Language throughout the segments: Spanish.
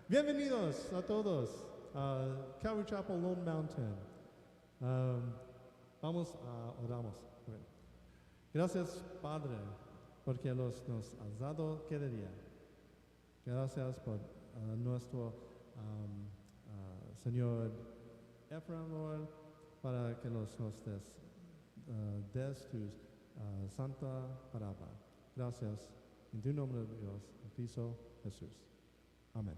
Bienvenidos a todos a Calvary Chapel Lone Mountain. Oramos. Okay. Gracias, Padre, porque nos has dado cada día. Gracias por nuestro Señor Ephraim, Lord, para que nos des tu santa palabra. Gracias. En tu nombre de Dios, en Cristo Jesús. Amén.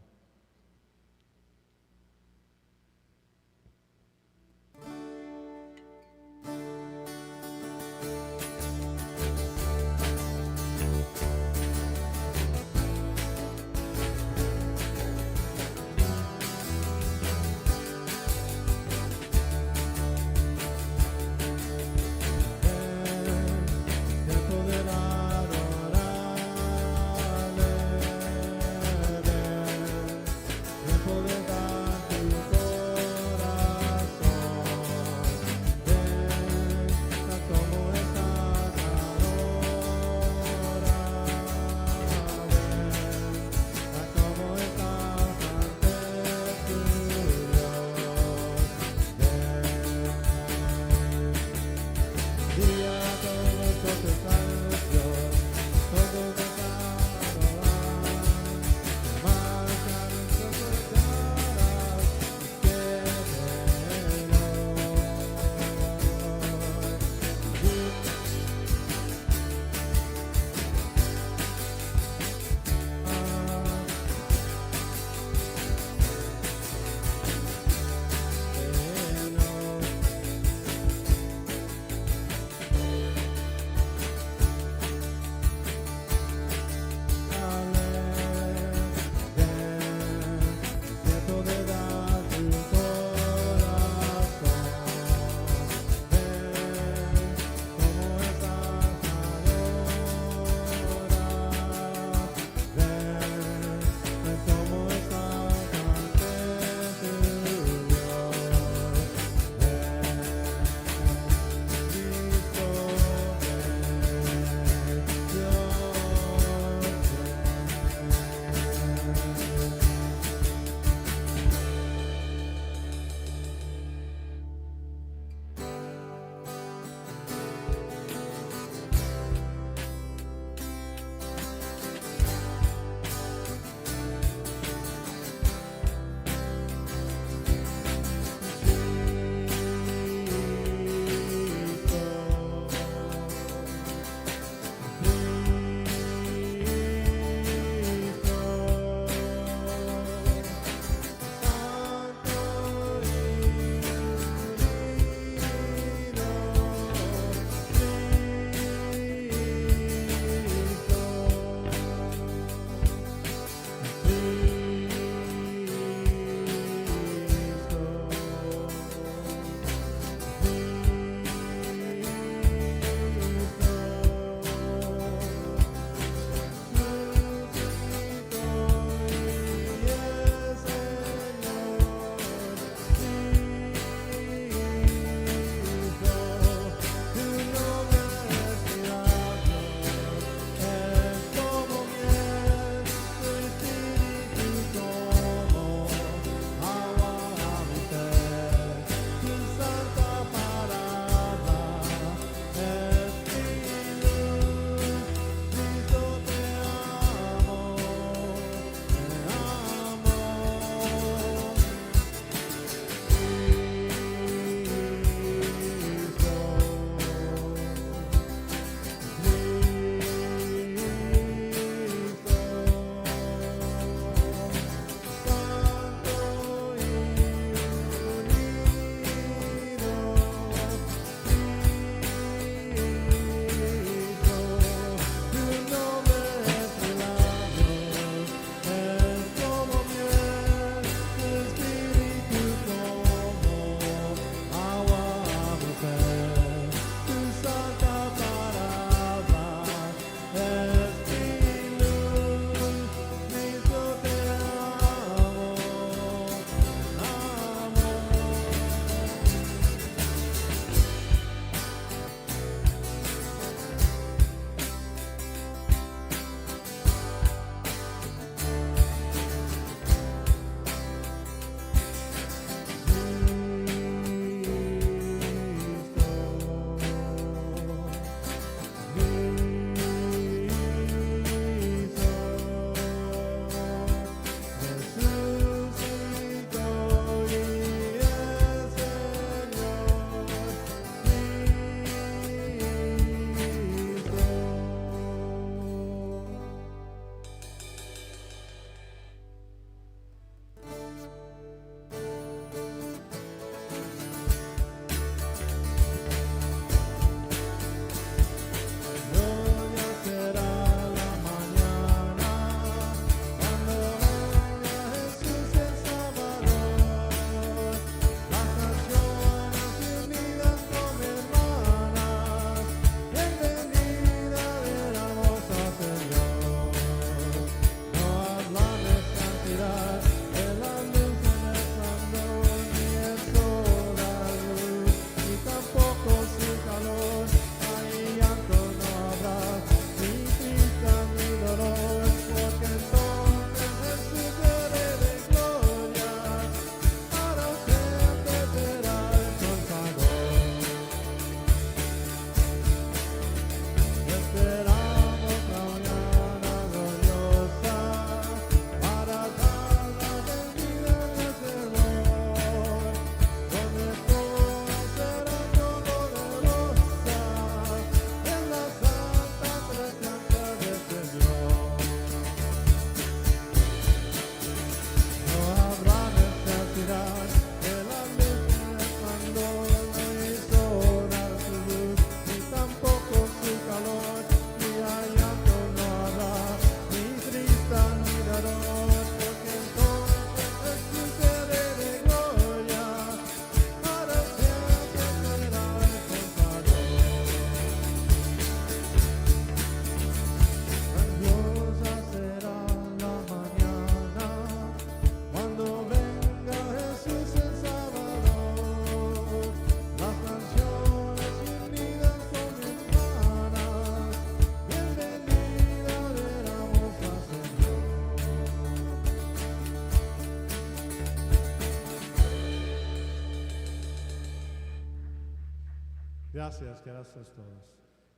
Gracias todos.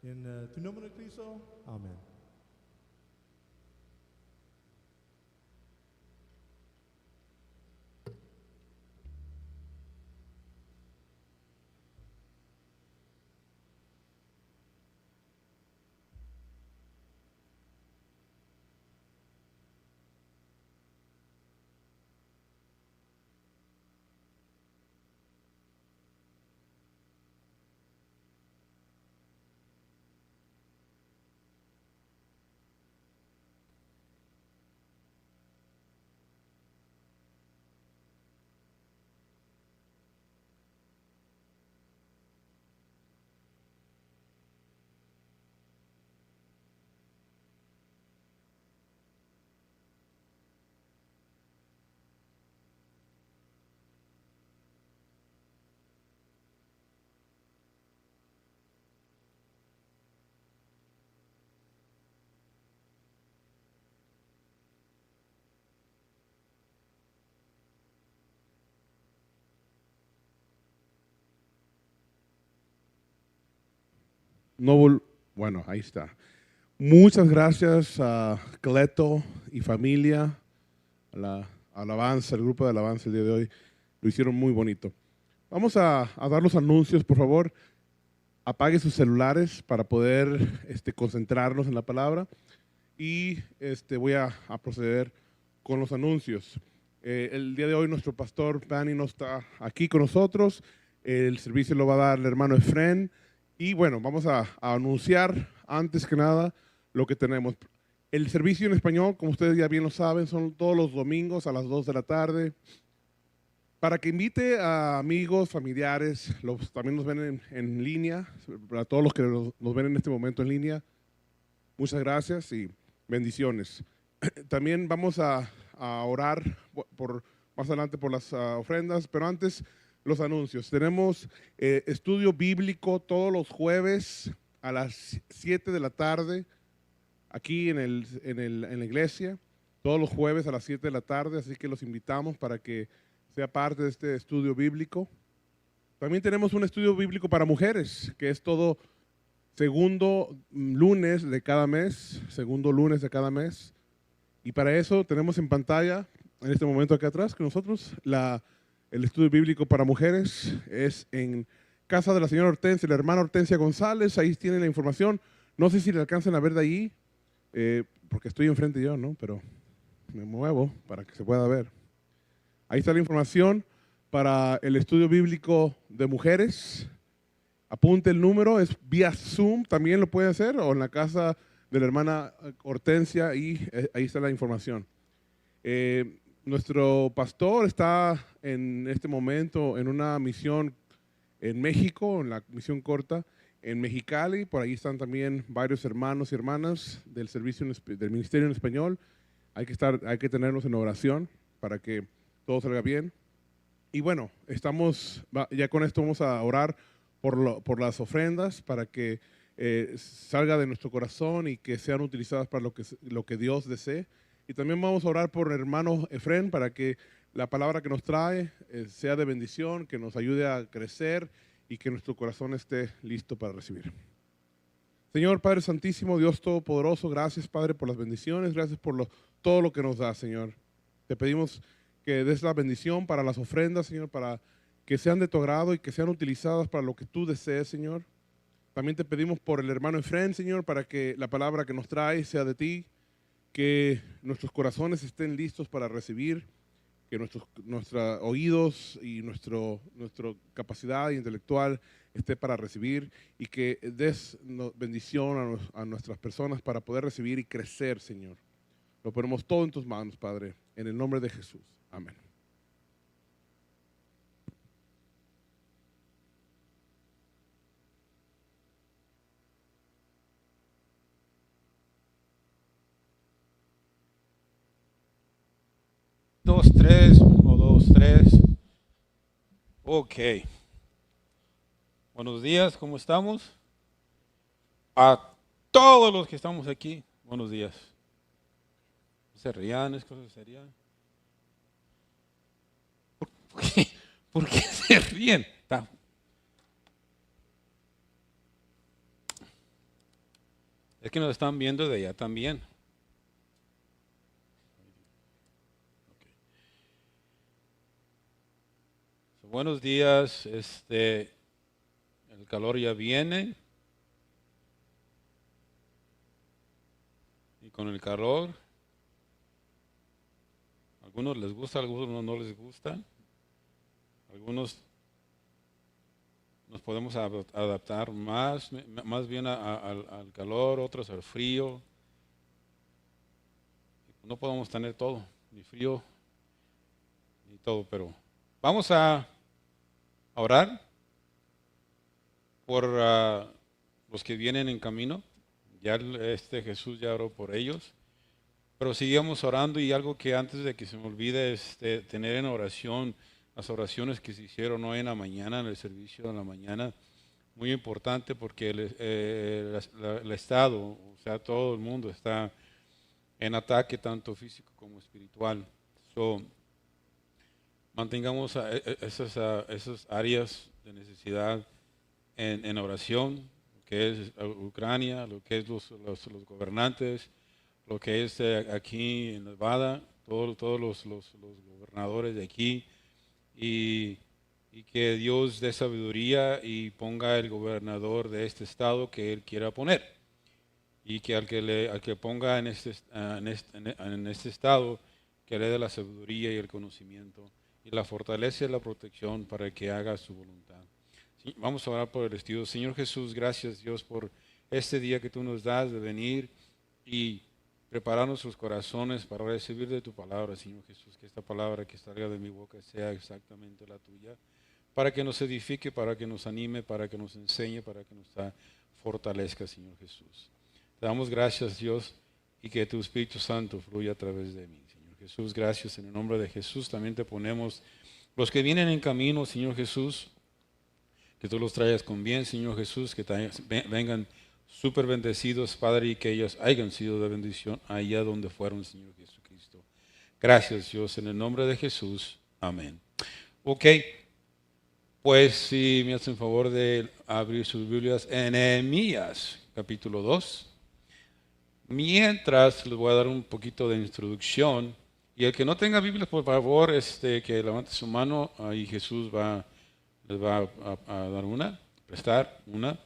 En tu nombre, Cristo, amén. Bueno, ahí está. Muchas gracias a Cleto y familia, a la alabanza, el grupo de alabanza el día de hoy. Lo hicieron muy bonito. Vamos a dar los anuncios, por favor. Apague sus celulares para poder concentrarnos en la palabra. Y voy a proceder con los anuncios. El día de hoy nuestro pastor Pani no está aquí con nosotros. El servicio lo va a dar el hermano Efren. Y bueno, vamos a anunciar antes que nada lo que tenemos. El servicio en español, como ustedes ya bien lo saben, son todos los domingos a las 2 de la tarde. Para que invite a amigos, familiares, también nos ven en línea, para todos los que nos ven en este momento en línea, muchas gracias y bendiciones. También vamos a orar más adelante por las ofrendas, pero antes los anuncios. Tenemos estudio bíblico todos los jueves a las 7 de la tarde, aquí en la iglesia, todos los jueves a las 7 de la tarde, así que los invitamos para que sea parte de este estudio bíblico. También tenemos un estudio bíblico para mujeres, que es todo segundo lunes de cada mes, y para eso tenemos en pantalla, en este momento acá atrás, que nosotros, el estudio bíblico para mujeres es en casa de la señora Hortensia, la hermana Hortensia González, ahí tienen la información. No sé si le alcanzan a ver de ahí, porque estoy enfrente yo, ¿no? Pero me muevo para que se pueda ver. Ahí está la información para el estudio bíblico de mujeres. Apunte el número, es vía Zoom, también lo puede hacer, o en la casa de la hermana Hortensia, y ahí está la información. Nuestro pastor está en este momento en una misión en México, en la misión corta, en Mexicali. Por ahí están también varios hermanos y hermanas del del ministerio en español. Hay que tenernos en oración para que todo salga bien. Y bueno, ya con esto vamos a orar por las ofrendas para que salga de nuestro corazón y que sean utilizadas para lo que Dios desee. Y también vamos a orar por el hermano Efren para que la palabra que nos trae sea de bendición, que nos ayude a crecer y que nuestro corazón esté listo para recibir. Señor Padre Santísimo, Dios Todopoderoso, gracias Padre por las bendiciones, gracias por todo lo que nos da, Señor. Te pedimos que des la bendición para las ofrendas, Señor, para que sean de tu agrado y que sean utilizadas para lo que tú desees, Señor. También te pedimos por el hermano Efren, Señor, para que la palabra que nos trae sea de ti, que nuestros corazones estén listos para recibir, que nuestros oídos y nuestra capacidad intelectual esté para recibir, y que des bendición a nuestras personas para poder recibir y crecer, Señor. Lo ponemos todo en tus manos, Padre, en el nombre de Jesús. Amén. Dos, tres, uno, dos, tres. Ok. Buenos días, ¿cómo estamos? A todos los que estamos aquí, buenos días. ¿Se rían? ¿Es cosa seria? ¿Por qué se ríen? Es que nos están viendo de allá también. Buenos días, el calor ya viene y con el calor, algunos les gusta, algunos no les gusta, algunos nos podemos adaptar más bien al calor, otros al frío. No podemos tener todo, ni frío, ni todo, pero vamos a orar por los que vienen en camino. Ya Jesús ya oró por ellos, pero sigamos orando. Y algo que antes de que se me olvide es tener en oración las oraciones que se hicieron hoy en la mañana, en el servicio de la mañana, muy importante porque el Estado, o sea, todo el mundo está en ataque tanto físico como espiritual. Mantengamos esas áreas de necesidad en oración, lo que es Ucrania, lo que es los gobernantes, lo que es aquí en Nevada, todos los gobernadores de aquí, y que Dios dé sabiduría y ponga el gobernador de este estado que Él quiera poner, y que al que ponga en este estado, que le dé la sabiduría y el conocimiento y la fortaleza y la protección para que haga su voluntad. Sí, vamos a orar por el estudio. Señor Jesús, gracias Dios por este día que tú nos das de venir y preparar nuestros corazones para recibir de tu palabra, Señor Jesús, que esta palabra que salga de mi boca sea exactamente la tuya, para que nos edifique, para que nos anime, para que nos enseñe, para que nos fortalezca, Señor Jesús. Te damos gracias, Dios, y que tu Espíritu Santo fluya a través de mí. Señor Jesús, gracias en el nombre de Jesús. También te ponemos los que vienen en camino, Señor Jesús, que tú los traigas con bien, Señor Jesús, que vengan súper bendecidos, Padre, y que ellos hayan sido de bendición allá donde fueron, Señor Jesucristo. Gracias, Dios, en el nombre de Jesús. Amén. Ok, pues si me hacen favor de abrir sus Biblias en Nehemías, capítulo 2. Mientras les voy a dar un poquito de introducción, y el que no tenga Biblia, por favor, que levante su mano, ahí Jesús les va a dar una, prestar una.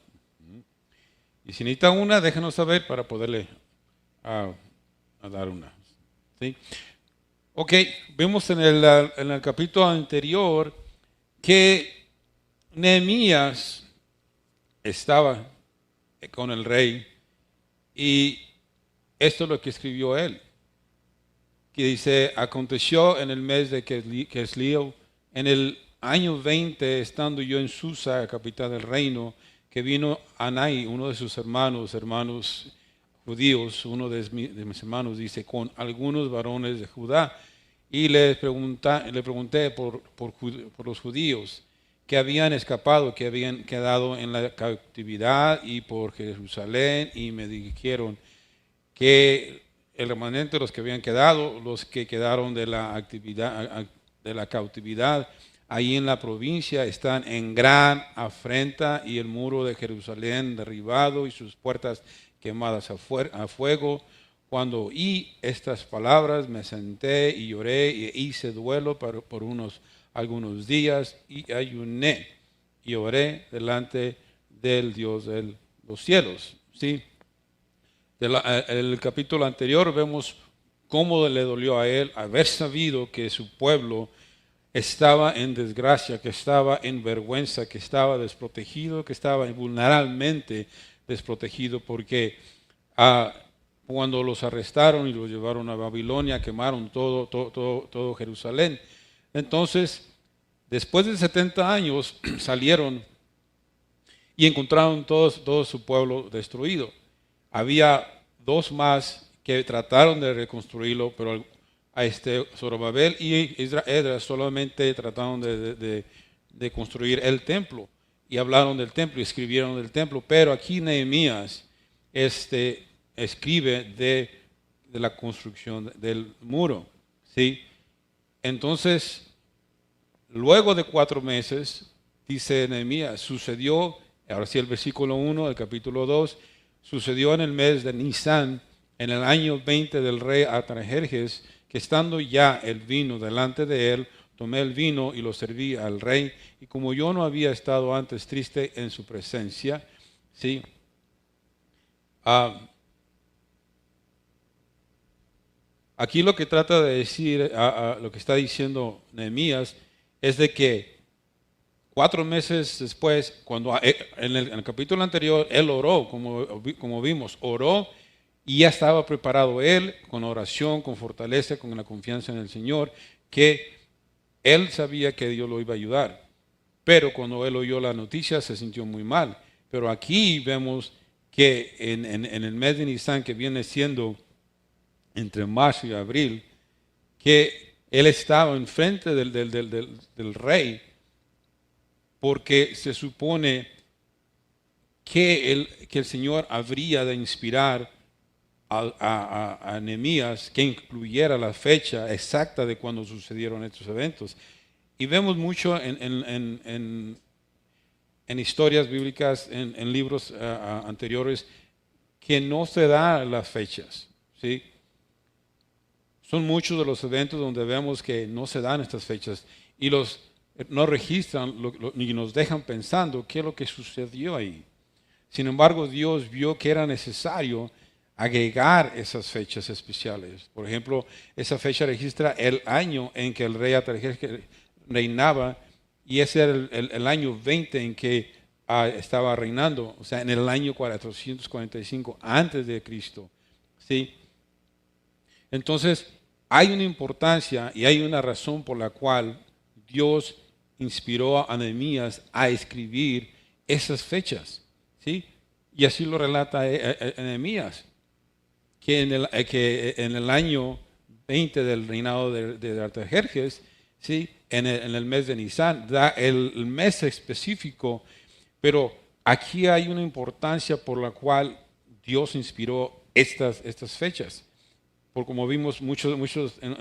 Y si necesita una, déjenos saber para poderle a dar una. ¿Sí? Ok, vimos en el capítulo anterior que Nehemías estaba con el rey, y esto es lo que escribió él, que dice: aconteció en el mes de Kesleo, en el año 20, estando yo en Susa, capital del reino, que vino Anai, uno de sus hermanos judíos, uno de mis hermanos, dice, con algunos varones de Judá, y le pregunté por los judíos que habían escapado, que habían quedado en la cautividad, y por Jerusalén, y me dijeron que el remanente de los que habían quedado, los que quedaron de la cautividad, ahí en la provincia, están en gran afrenta, y el muro de Jerusalén derribado y sus puertas quemadas a fuego. Cuando oí estas palabras, me senté y lloré, e hice duelo por algunos días, y ayuné y oré delante del Dios de los cielos. ¿Sí? El capítulo anterior vemos cómo le dolió a él haber sabido que su pueblo estaba en desgracia, que estaba en vergüenza, que estaba desprotegido, que estaba vulnerablemente desprotegido, porque cuando los arrestaron y los llevaron a Babilonia, quemaron todo Jerusalén. Entonces, después de 70 años, salieron y encontraron todo su pueblo destruido. Había dos más que trataron de reconstruirlo, pero Zorobabel y Esdras solamente trataron de construir el templo, y hablaron del templo y escribieron del templo. Pero aquí Nehemías escribe de la construcción del muro. ¿Sí? Entonces, luego de 4 meses, dice Nehemías, sucedió, ahora sí el versículo 1 del capítulo 2, sucedió en el mes de Nisan, en el año 20 del rey Artajerjes, que estando ya el vino delante de él, tomé el vino y lo serví al rey, y como yo no había estado antes triste en su presencia, ¿sí? Aquí lo que trata de decir, lo que está diciendo Nehemías, es de que 4 meses después, cuando en el capítulo anterior, él oró, como vimos, oró y ya estaba preparado él con oración, con fortaleza, con la confianza en el Señor, que él sabía que Dios lo iba a ayudar. Pero cuando él oyó la noticia se sintió muy mal. Pero aquí vemos que en el mes de Nisan, que viene siendo entre marzo y abril, que él estaba enfrente del rey, porque se supone que el Señor habría de inspirar a Nehemías que incluyera la fecha exacta de cuando sucedieron estos eventos. Y vemos mucho en historias bíblicas, en libros anteriores, que no se dan las fechas, ¿sí? Son muchos de los eventos donde vemos que no se dan estas fechas y no registran ni nos dejan pensando qué es lo que sucedió ahí. Sin embargo, Dios vio que era necesario agregar esas fechas especiales. Por ejemplo, esa fecha registra el año en que el rey Artajerjes reinaba, y ese era el año 20 en que estaba reinando, o sea, en el año 445 antes de Cristo, ¿sí? Entonces, hay una importancia y hay una razón por la cual Dios inspiró a Nehemías a escribir esas fechas, ¿sí? Y así lo relata Nehemías, que en el año 20 del reinado de Artajerjes, ¿sí? En el mes de Nisan, da el mes específico, pero aquí hay una importancia por la cual Dios inspiró estas fechas. Porque como vimos en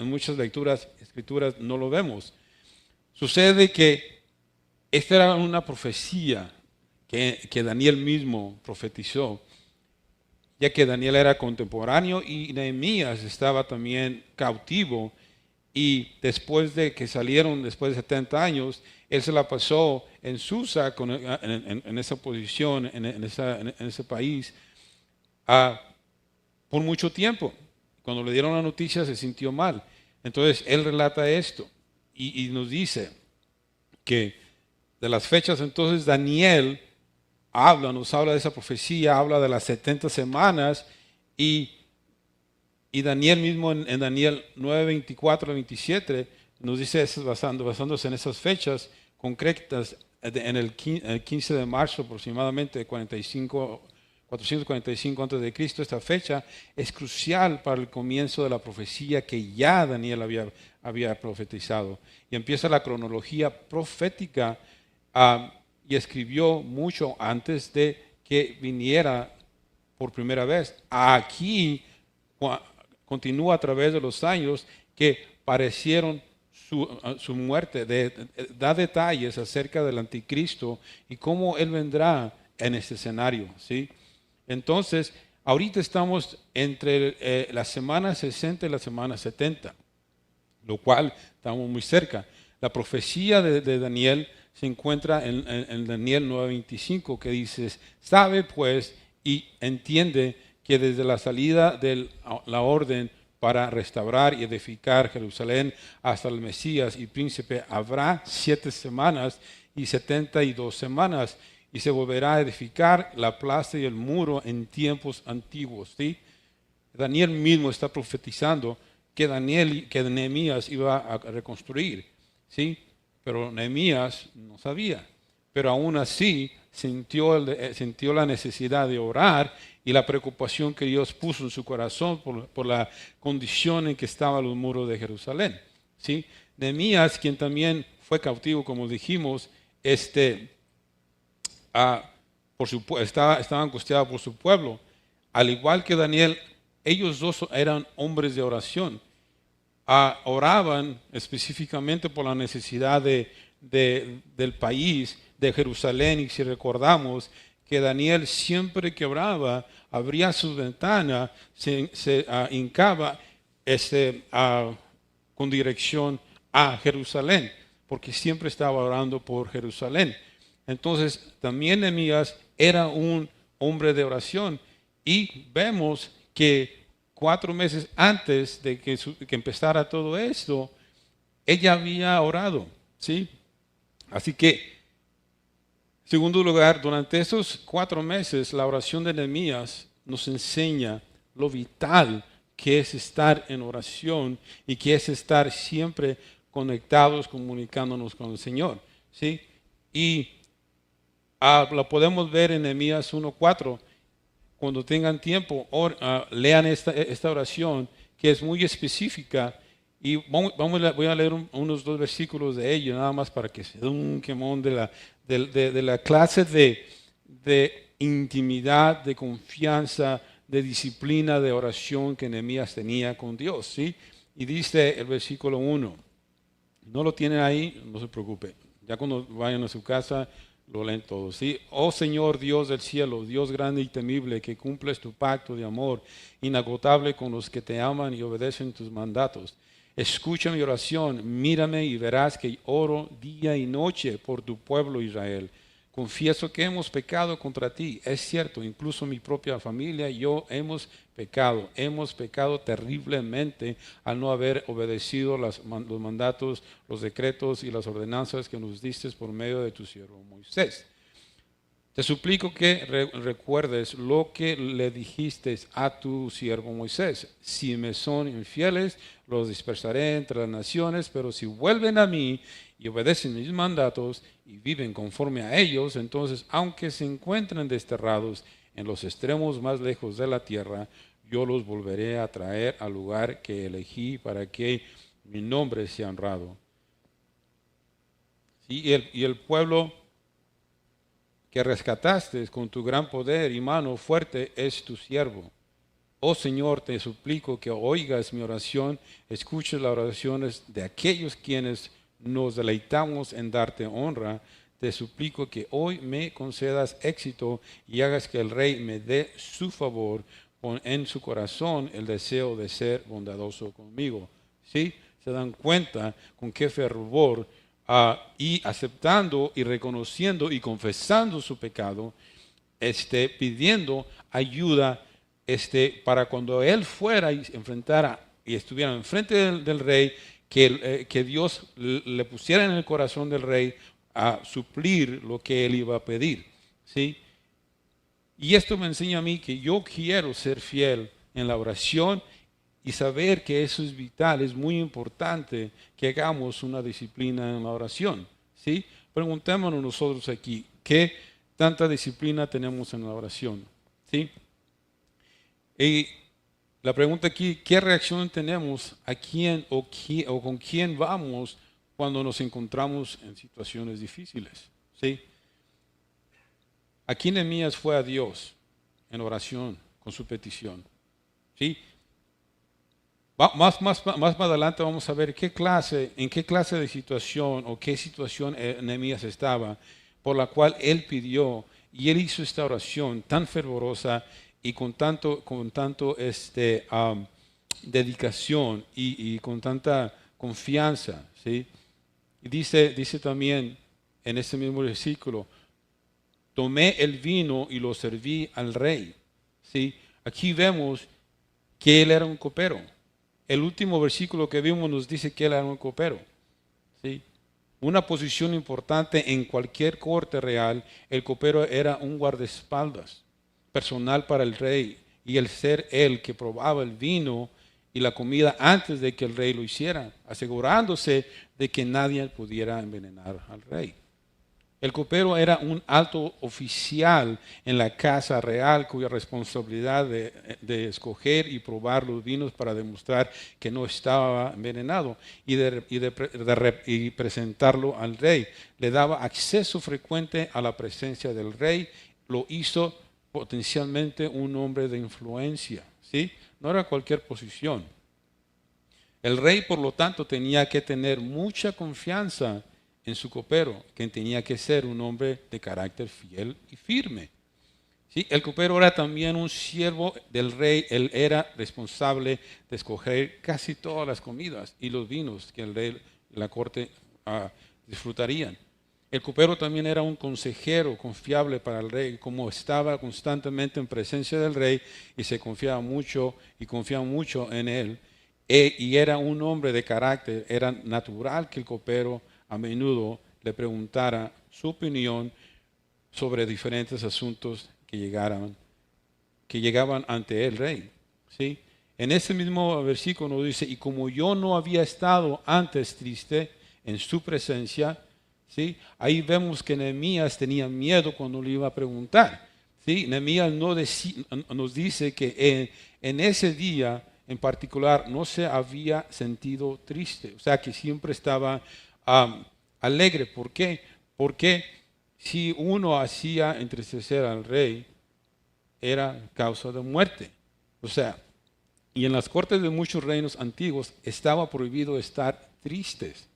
muchas lecturas, escrituras, no lo vemos. Sucede que esta era una profecía que Daniel mismo profetizó, ya que Daniel era contemporáneo y Nehemías estaba también cautivo, y después de que salieron, después de 70 años, él se la pasó en Susa, en esa posición, en ese país, por mucho tiempo. Cuando le dieron la noticia se sintió mal. Entonces él relata esto y nos dice que de las fechas, entonces Daniel nos habla de esa profecía, habla de las 70 semanas, y Daniel mismo en Daniel 9, 24, 27 nos dice eso, basándose en esas fechas concretas, en el 15 de marzo aproximadamente de 445 a.C., esta fecha es crucial para el comienzo de la profecía que ya Daniel había profetizado. Y empieza la cronología profética, y escribió mucho antes de que viniera por primera vez. Aquí continúa a través de los años que parecieron su muerte, da detalles acerca del anticristo y cómo él vendrá en este escenario, ¿sí? Entonces, ahorita estamos entre la semana 60 y la semana 70, lo cual estamos muy cerca. La profecía de Daniel se encuentra en Daniel 9:25, que dice: sabe pues y entiende que desde la salida de la orden para restaurar y edificar Jerusalén hasta el Mesías y príncipe habrá 7 semanas y 72 semanas, y se volverá a edificar la plaza y el muro en tiempos antiguos, ¿sí? Daniel mismo está profetizando que Nehemías iba a reconstruir, ¿sí? Pero Nehemías no sabía. Pero aún así sintió la necesidad de orar y la preocupación que Dios puso en su corazón por la condición en que estaban los muros de Jerusalén, ¿sí? Nehemías, quien también fue cautivo, como dijimos, estaba angustiado por su pueblo. Al igual que Daniel, ellos dos eran hombres de oración. Oraban específicamente por la necesidad del país, de Jerusalén, y si recordamos que Daniel siempre que oraba abría su ventana, se hincaba con dirección a Jerusalén, porque siempre estaba orando por Jerusalén. Entonces, también Nehemías era un hombre de oración, y vemos que 4 meses antes de que empezara todo esto, ella había orado, ¿sí? Así que, en segundo lugar, durante esos 4 meses, la oración de Nehemías nos enseña lo vital que es estar en oración y que es estar siempre conectados, comunicándonos con el Señor, ¿sí? Y lo podemos ver en Nehemías 1:4. Cuando tengan tiempo, lean esta oración, que es muy específica, y voy a leer unos 2 versículos de ella, nada más para que se dé un quemón de la clase de intimidad, de confianza, de disciplina, de oración que Nehemías tenía con Dios, ¿sí? Y dice el versículo 1, no lo tienen ahí, no se preocupe, ya cuando vayan a su casa lo leen todos, ¿sí? Oh Señor Dios del cielo, Dios grande y temible, que cumples tu pacto de amor inagotable con los que te aman y obedecen tus mandatos. Escucha mi oración, mírame y verás que oro día y noche por tu pueblo Israel. Confieso que hemos pecado contra ti, es cierto, incluso mi propia familia y yo hemos pecado terriblemente al no haber obedecido los mandatos, los decretos y las ordenanzas que nos diste por medio de tu siervo Moisés. Te suplico que recuerdes lo que le dijiste a tu siervo Moisés. Si me son infieles, los dispersaré entre las naciones, pero si vuelven a mí y obedecen mis mandatos y viven conforme a ellos, entonces, aunque se encuentren desterrados en los extremos más lejos de la tierra, yo los volveré a traer al lugar que elegí para que mi nombre sea honrado. ¿Sí? Y el pueblo que rescataste con tu gran poder y mano fuerte es tu siervo. Oh Señor, te suplico que oigas mi oración, escuches las oraciones de aquellos quienes nos deleitamos en darte honra. Te suplico que hoy me concedas éxito y hagas que el rey me dé su favor, pon en su corazón el deseo de ser bondadoso conmigo. ¿Sí? ¿Se dan cuenta con qué fervor? Y aceptando y reconociendo y confesando su pecado, pidiendo ayuda para cuando él fuera y enfrentara y estuviera enfrente del rey, que Dios le pusiera en el corazón del rey a suplir lo que él iba a pedir, ¿sí? Y esto me enseña a mí que yo quiero ser fiel en la oración y saber que eso es vital, es muy importante que hagamos una disciplina en la oración, ¿sí? Preguntémonos nosotros aquí, ¿qué tanta disciplina tenemos en la oración? ¿Sí? Y la pregunta aquí, ¿qué reacción tenemos a quién o con quién vamos cuando nos encontramos en situaciones difíciles? ¿Sí? Aquí Nehemías fue a Dios en oración con su petición, ¿sí? Más adelante vamos a ver en qué clase de situación o qué situación Nehemías estaba, por la cual él pidió y él hizo esta oración tan fervorosa y con tanto dedicación y con tanta confianza, ¿sí? Y dice también en ese mismo versículo, tomé el vino y lo serví al rey, ¿sí? Aquí vemos que él era un copero. El último versículo que vimos nos dice que él era un copero, ¿sí? Una posición importante en cualquier corte real. El copero era un guardaespaldas personal para el rey, y el ser él que probaba el vino y la comida antes de que el rey lo hiciera, asegurándose de que nadie pudiera envenenar al rey. El copero era un alto oficial en la casa real cuya responsabilidad de escoger y probar los vinos para demostrar que no estaba envenenado y presentarlo al rey. Le daba acceso frecuente a la presencia del rey. Lo hizo potencialmente un hombre de influencia, ¿sí? No era cualquier posición. El rey, por lo tanto, tenía que tener mucha confianza en su copero, que tenía que ser un hombre de carácter fiel y firme, Sí, el copero era también un siervo del rey. Él era responsable de escoger casi todas las comidas y los vinos que el rey y la corte disfrutarían. El copero también era un consejero confiable para el rey, como estaba constantemente en presencia del rey y se confiaba mucho en él. Y era un hombre de carácter. Era natural que el copero a menudo le preguntara su opinión sobre diferentes asuntos que llegaban ante el rey. ¿Sí? En ese mismo versículo nos dice, y como yo no había estado antes triste en su presencia, ¿sí? Ahí vemos que Nehemías tenía miedo cuando le iba a preguntar. ¿Sí? Nehemías nos dice que en ese día en particular no se había sentido triste, o sea que siempre estaba alegre. ¿Por qué? Porque si uno hacía entristecer al rey, era causa de muerte. O sea, y en las cortes de muchos reinos antiguos estaba prohibido estar tristes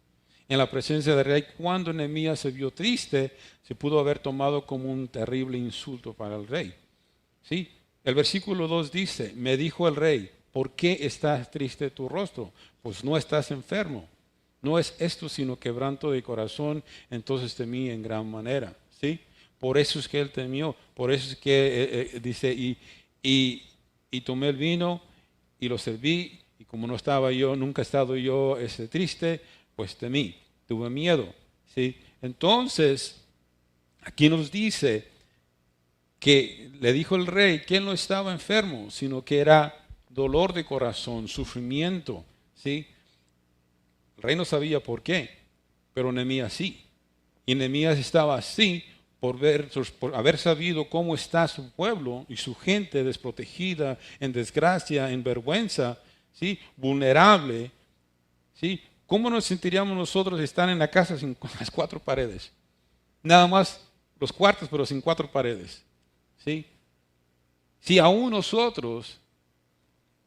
en la presencia del rey. Cuando Nehemías se vio triste, se pudo haber tomado como un terrible insulto para el rey. ¿Sí? El versículo 2 dice, me dijo el rey, ¿por qué estás triste tu rostro? Pues no estás enfermo. No es esto sino quebranto de corazón. Entonces temí en gran manera. ¿Sí? Por eso es que él temió. Por eso es que dice, y tomé el vino y lo serví. Y como no estaba yo, nunca he estado yo triste, pues temí, tuve miedo. ¿Sí? Entonces, aquí nos dice que le dijo el rey que él no estaba enfermo, sino que era dolor de corazón, sufrimiento. ¿Sí? El rey no sabía por qué, pero Nehemías sí. Y Nehemías estaba así por haber sabido cómo está su pueblo y su gente desprotegida, en desgracia, en vergüenza, ¿sí? Vulnerable. ¿Sí? ¿Cómo nos sentiríamos nosotros estar en la casa con las 4 paredes? Nada más los cuartos, pero sin 4 paredes. ¿Sí? Si aún nosotros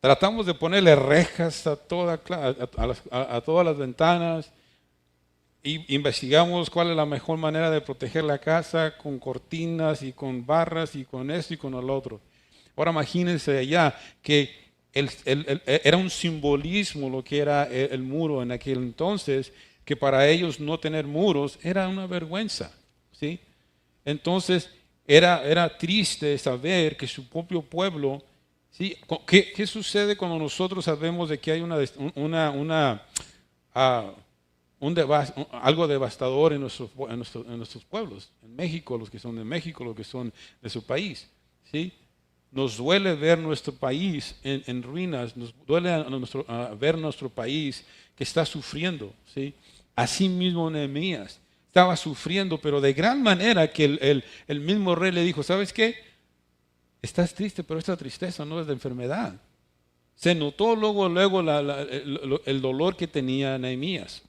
tratamos de ponerle rejas a todas las ventanas, y investigamos cuál es la mejor manera de proteger la casa con cortinas y con barras y con esto y con el otro. Ahora imagínense allá que era un simbolismo lo que era el muro en aquel entonces, que para ellos no tener muros era una vergüenza. ¿Sí? Entonces era triste saber que su propio pueblo, ¿sí? ¿Qué sucede cuando nosotros sabemos de que hay algo devastador en nuestros pueblos? En México, los que son de México, los que son de su país. ¿Sí? Nos duele ver nuestro país en ruinas, nos duele ver nuestro país que está sufriendo. ¿Sí? Así mismo Nehemías estaba sufriendo, pero de gran manera que el mismo rey le dijo, ¿sabes qué? Estás triste, pero esta tristeza no es de enfermedad. Se notó luego el dolor que tenía Nehemías.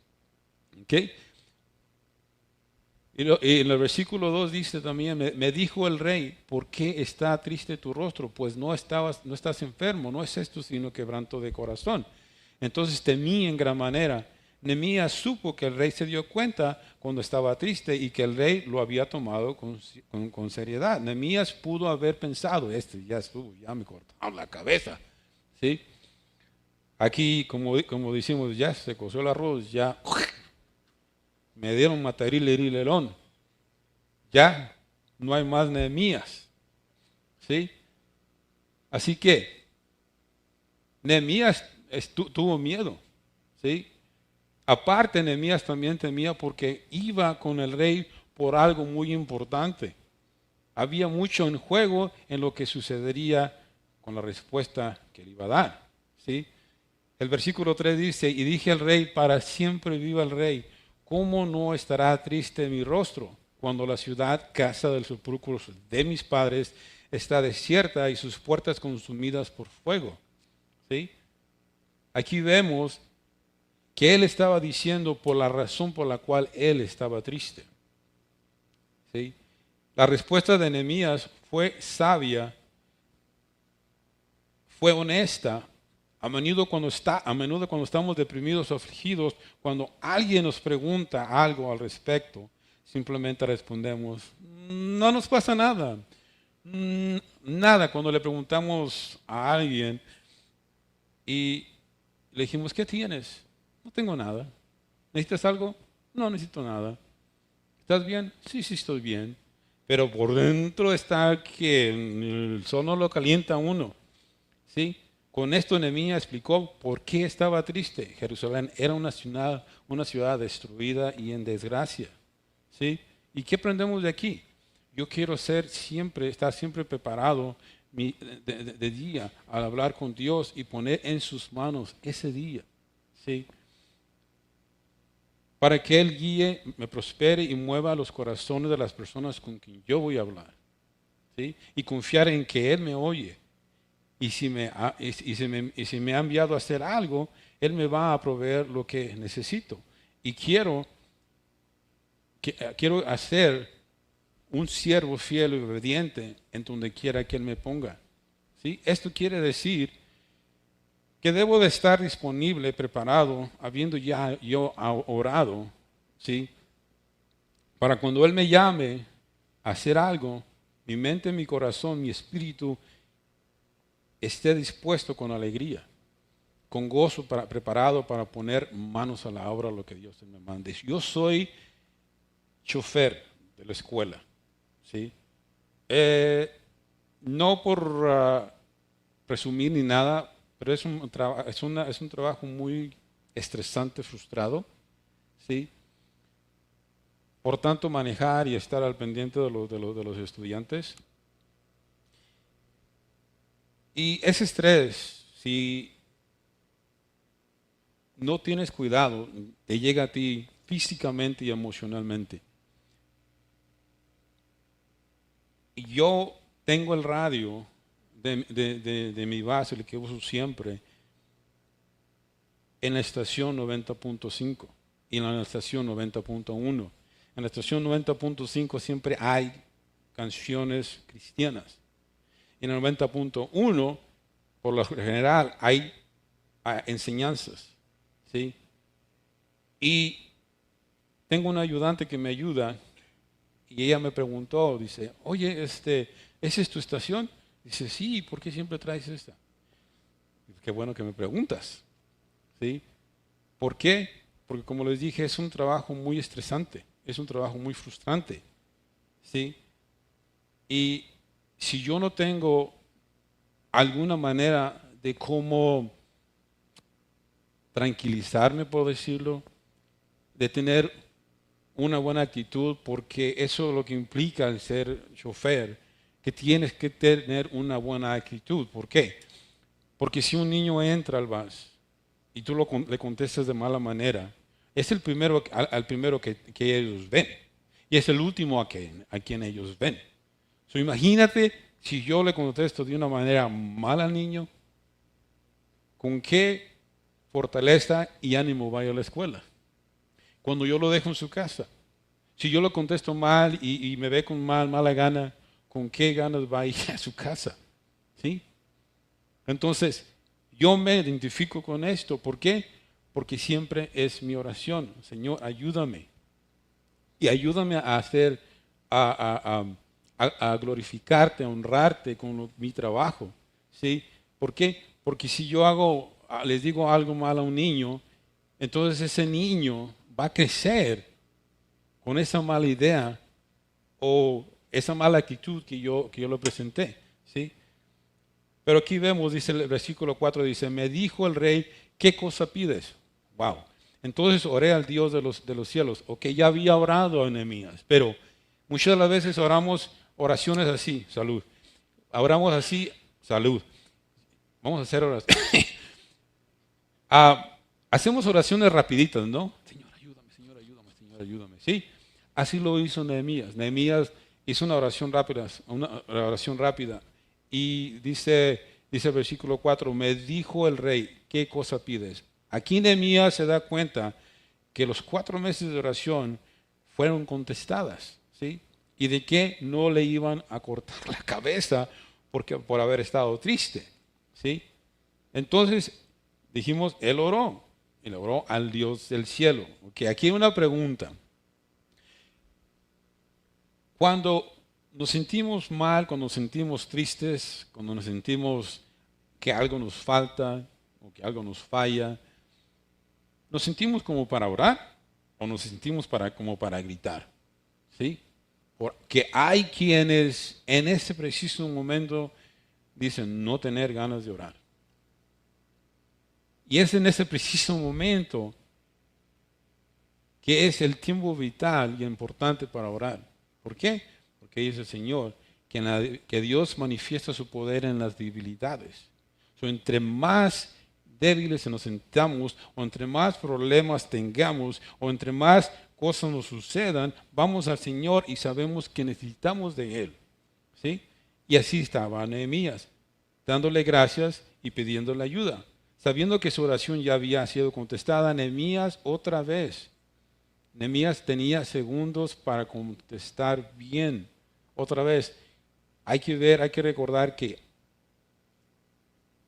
¿Okay? Y en el versículo 2 dice también, me dijo el rey, ¿por qué está triste tu rostro? Pues no estás enfermo, no es esto sino quebranto de corazón. Entonces temí en gran manera. Nehemías supo que el rey se dio cuenta cuando estaba triste y que el rey lo había tomado con seriedad. Nehemías pudo haber pensado, ya estuvo, ya me cortaron la cabeza. ¿Sí? Aquí, como decimos, ya se coció el arroz, ya me dieron matarilerón. Ya no hay más Nehemías. ¿Sí? Así que Nehemías tuvo miedo. ¿Sí? Aparte, Nehemías también temía porque iba con el rey por algo muy importante. Había mucho en juego en lo que sucedería con la respuesta que le iba a dar. ¿Sí? El versículo 3 dice, y dije al rey, para siempre viva el rey, ¿cómo no estará triste mi rostro cuando la ciudad, casa del sepulcro de mis padres, está desierta y sus puertas consumidas por fuego? ¿Sí? Aquí vemos que él estaba diciendo por la razón por la cual él estaba triste. ¿Sí? La respuesta de Nehemías fue sabia, fue honesta. A menudo cuando estamos deprimidos o afligidos, cuando alguien nos pregunta algo al respecto, simplemente respondemos, no nos pasa nada. Nada, cuando le preguntamos a alguien y le dijimos, ¿qué tienes? No tengo nada. ¿Necesitas algo? No necesito nada. ¿Estás bien? Sí, sí estoy bien. Pero por dentro está que el sol no lo calienta a uno. ¿Sí? Con esto Nehemías explicó por qué estaba triste. Jerusalén era una ciudad destruida y en desgracia. ¿Sí? ¿Y qué aprendemos de aquí? Yo quiero estar siempre preparado de día al hablar con Dios y poner en sus manos ese día. ¿Sí? Para que Él guíe, me prospere y mueva los corazones de las personas con quien yo voy a hablar. ¿Sí? Y confiar en que Él me oye. Y si me ha enviado a hacer algo, Él me va a proveer lo que necesito. Y quiero hacer un siervo fiel y obediente en donde quiera que Él me ponga. ¿Sí? Esto quiere decir que debo de estar disponible, preparado, habiendo ya yo orado, ¿sí? Para cuando Él me llame a hacer algo, mi mente, mi corazón, mi espíritu esté dispuesto con alegría, con gozo, preparado para poner manos a la obra lo que Dios me mande. Yo soy chofer de la escuela, ¿sí? No por presumir ni nada, pero es un trabajo muy estresante, frustrado, ¿sí? Por tanto, manejar y estar al pendiente de los estudiantes. Y ese estrés, si no tienes cuidado, te llega a ti físicamente y emocionalmente. Y yo tengo el radio de mi base, el que uso siempre, en la estación 90.5 y en la estación 90.1. En la estación 90.5 siempre hay canciones cristianas. Y en el 90.1, por lo general, hay enseñanzas. ¿Sí? Y tengo una ayudante que me ayuda y ella me preguntó, dice, oye, ¿esa es tu estación? Dice, sí, ¿por qué siempre traes esta? Qué bueno que me preguntas. ¿Sí? ¿Por qué? Porque como les dije, es un trabajo muy estresante, es un trabajo muy frustrante. ¿Sí? Y si yo no tengo alguna manera de cómo tranquilizarme, por decirlo, de tener una buena actitud, porque eso es lo que implica el ser chofer, que tienes que tener una buena actitud. ¿Por qué? Porque si un niño entra al bus y tú le contestas de mala manera, es el primero al primero que ellos ven y es el último a quien ellos ven. So, imagínate si yo le contesto de una manera mala al niño, ¿con qué fortaleza y ánimo vaya a la escuela? Cuando yo lo dejo en su casa, si yo lo contesto mal y me ve con mala gana, ¿con qué ganas va a ir a su casa? ¿Sí? Entonces, yo me identifico con esto. ¿Por qué? Porque siempre es mi oración. Señor, ayúdame. Y ayúdame a hacer, a glorificarte, a honrarte con mi trabajo. ¿Sí? ¿Por qué? Porque si yo les digo algo mal a un niño, entonces ese niño va a crecer con esa mala idea o esa mala actitud que yo le presenté. ¿Sí? Pero aquí vemos, dice el versículo 4, dice, me dijo el rey, ¿qué cosa pides? Wow. Entonces oré al Dios de los cielos. Ok, ya había orado a Nehemías, pero muchas de las veces oramos oraciones así, salud. Oramos así, salud. Vamos a hacer oraciones. Hacemos oraciones rapiditas, ¿no? Señor, ayúdame, Señor, ayúdame, Señor, ayúdame. Sí, así lo hizo Nehemías. Nehemías hizo una oración rápida. Y dice el versículo 4, me dijo el rey, ¿qué cosa pides? Aquí Nehemías se da cuenta que los 4 meses de oración fueron contestadas, ¿sí? Y de que no le iban a cortar la cabeza por haber estado triste, ¿sí? Entonces, dijimos, él oró al Dios del cielo. Okay, aquí hay una pregunta. Cuando nos sentimos mal, cuando nos sentimos tristes, cuando nos sentimos que algo nos falta o que algo nos falla, ¿nos sentimos como para orar o nos sentimos como para gritar? ¿Sí? Porque hay quienes en ese preciso momento dicen no tener ganas de orar. Y es en ese preciso momento que es el tiempo vital y importante para orar. ¿Por qué? Porque dice el Señor que Dios manifiesta su poder en las debilidades. Entre más débiles nos sentamos, o entre más problemas tengamos, o entre más cosas nos sucedan, vamos al Señor y sabemos que necesitamos de Él. ¿Sí? Y así estaba Nehemías, dándole gracias y pidiéndole ayuda. Sabiendo que su oración ya había sido contestada, Nehemías otra vez. Nehemías tenía segundos para contestar bien. Otra vez, hay que recordar que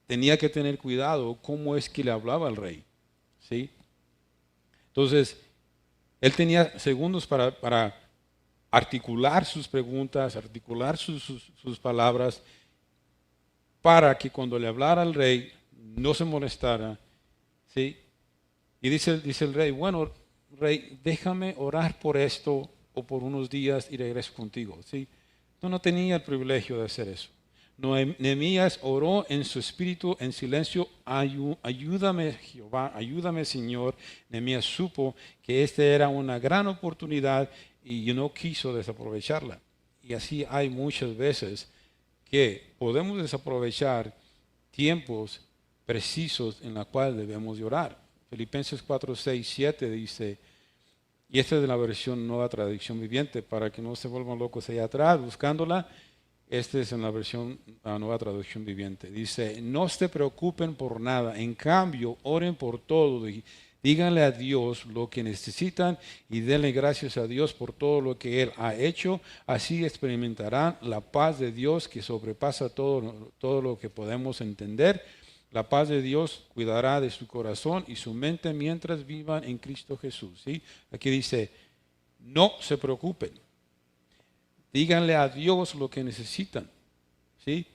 tenía que tener cuidado cómo es que le hablaba al rey. ¿Sí? Entonces, él tenía segundos para articular sus preguntas, articular sus palabras, para que cuando le hablara al rey no se molestara. ¿Sí? Y dice el rey, bueno, rey, déjame orar por esto o por unos días y regreso contigo. ¿Sí? No tenía el privilegio de hacer eso. Nehemías oró en su espíritu, en silencio, ayúdame Jehová, ayúdame Señor. Nehemías supo que esta era una gran oportunidad y no quiso desaprovecharla. Y así hay muchas veces que podemos desaprovechar tiempos precisos en los cuales debemos de orar. Filipenses 4, 6, 7 dice, y esta es de la versión Nueva Traducción Viviente, para que no se vuelvan locos allá atrás buscándola. Esta es en la versión la Nueva Traducción Viviente. Dice, no se preocupen por nada, en cambio, oren por todo y díganle a Dios lo que necesitan y denle gracias a Dios por todo lo que Él ha hecho. Así experimentarán la paz de Dios que sobrepasa todo lo que podemos entender. La paz de Dios cuidará de su corazón y su mente mientras vivan en Cristo Jesús. ¿Sí? Aquí dice, no se preocupen. Díganle a Dios lo que necesitan. ¿Sí?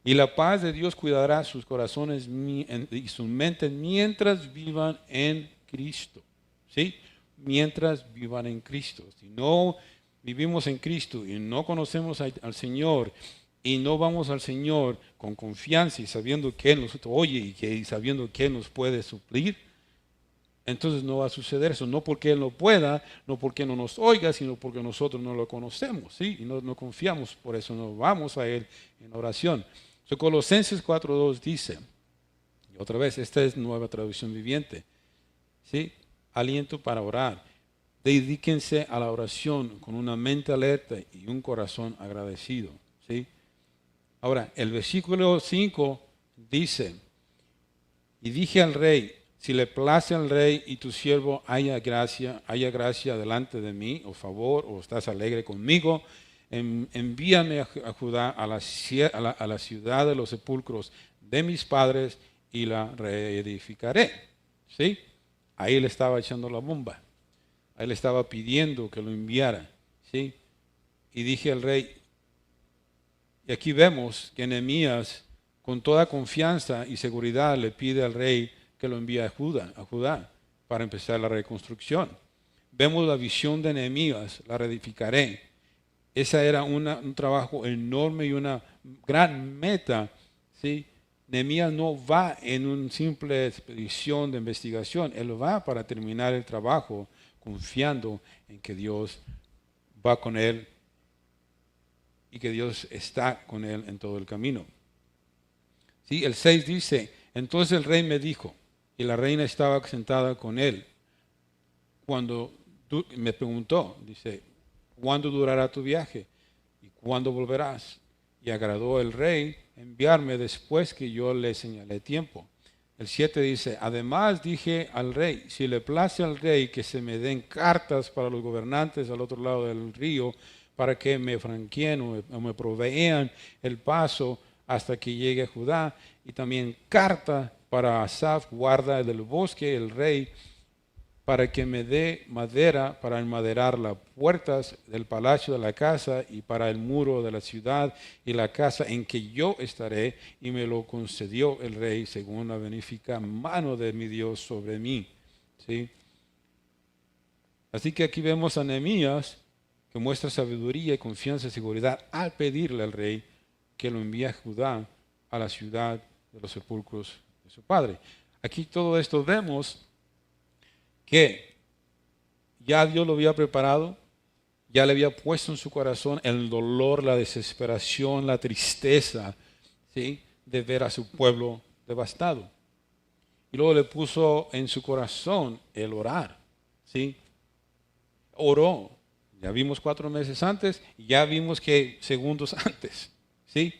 Y la paz de Dios cuidará sus corazones y su mente mientras vivan en Cristo. ¿Sí? Mientras vivan en Cristo. Si no vivimos en Cristo y no conocemos al Señor y no vamos al Señor con confianza y sabiendo que Él nos oye y sabiendo que Él nos puede suplir, entonces no va a suceder eso, no porque Él no pueda, no porque no nos oiga, sino porque nosotros no lo conocemos, ¿sí? Y no confiamos, por eso no vamos a Él en oración. Colosenses 4:2 dice, y otra vez, esta es Nueva Traducción Viviente, ¿sí? Aliento para orar. Dedíquense a la oración con una mente alerta y un corazón agradecido, ¿sí? Ahora, el versículo 5 dice, y dije al rey, si le place al rey y tu siervo haya gracia delante de mí, o favor, o estás alegre conmigo, envíame a Judá, a la ciudad de los sepulcros de mis padres, y la reedificaré. ¿Sí? Ahí le estaba echando la bomba. Ahí le estaba pidiendo que lo enviara. ¿Sí? Y dije al rey, y aquí vemos que Nehemías, con toda confianza y seguridad, le pide al rey que lo envíe a Judá para empezar la reconstrucción. Vemos la visión de Nehemías, la reedificaré. Esa era un trabajo enorme y una gran meta. ¿Sí? Nehemías no va en una simple expedición de investigación, él va para terminar el trabajo confiando en que Dios va con él y que Dios está con él en todo el camino. ¿Sí? El 6 dice, entonces el rey me dijo, y la reina estaba sentada con él, cuando me preguntó, dice, ¿cuándo durará tu viaje? ¿Y cuándo volverás? Y agradó el rey enviarme después que yo le señalé tiempo. El 7 dice, además dije al rey, si le place al rey que se me den cartas para los gobernantes al otro lado del río, para que me franqueen o me provean el paso hasta que llegue a Judá, y también carta para Asaf, guarda del bosque, el rey, para que me dé madera para enmaderar las puertas del palacio de la casa y para el muro de la ciudad y la casa en que yo estaré, y me lo concedió el rey según la benéfica mano de mi Dios sobre mí. ¿Sí? Así que aquí vemos a Nehemías que muestra sabiduría y confianza y seguridad al pedirle al rey que lo envíe a Judá, a la ciudad de los sepulcros de su padre. Aquí todo esto vemos que ya Dios lo había preparado, ya le había puesto en su corazón el dolor, la desesperación, la tristeza, ¿sí?, de ver a su pueblo devastado. Y luego le puso en su corazón el orar, ¿sí? Oró. Ya vimos 4 meses antes y ya vimos que segundos antes, ¿sí?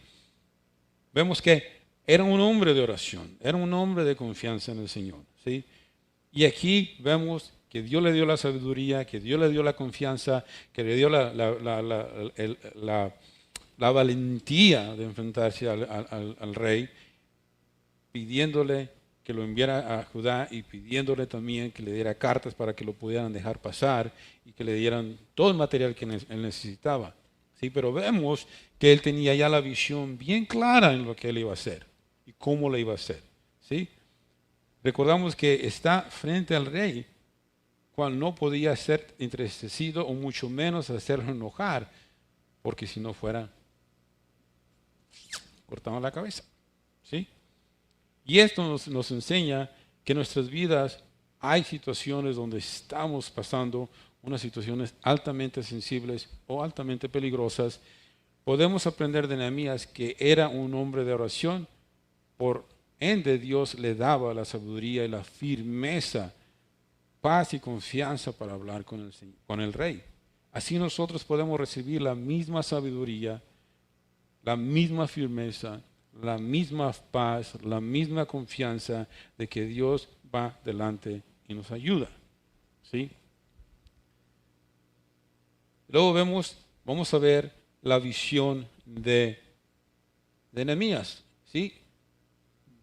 Vemos que era un hombre de oración, era un hombre de confianza en el Señor, ¿sí? Y aquí vemos que Dios le dio la sabiduría, que Dios le dio la confianza, que le dio la valentía de enfrentarse al rey, pidiéndole que lo enviara a Judá y pidiéndole también que le diera cartas para que lo pudieran dejar pasar y que le dieran todo el material que él necesitaba. ¿Sí? Pero vemos que él tenía ya la visión bien clara en lo que él iba a hacer y cómo lo iba a hacer. ¿Sí? Recordamos que está frente al rey, cual no podía ser entristecido o mucho menos hacerlo enojar, porque si no fuera, cortaban la cabeza. ¿Sí? Y esto nos enseña que en nuestras vidas hay situaciones donde estamos pasando unas situaciones altamente sensibles o altamente peligrosas. Podemos aprender de Nehemías que era un hombre de oración, por ende Dios le daba la sabiduría y la firmeza, paz y confianza para hablar con el rey. Así nosotros podemos recibir la misma sabiduría, la misma firmeza, la misma paz, la misma confianza de que Dios va delante y nos ayuda. ¿Sí? Luego vamos a ver la visión de Nehemías. ¿Sí?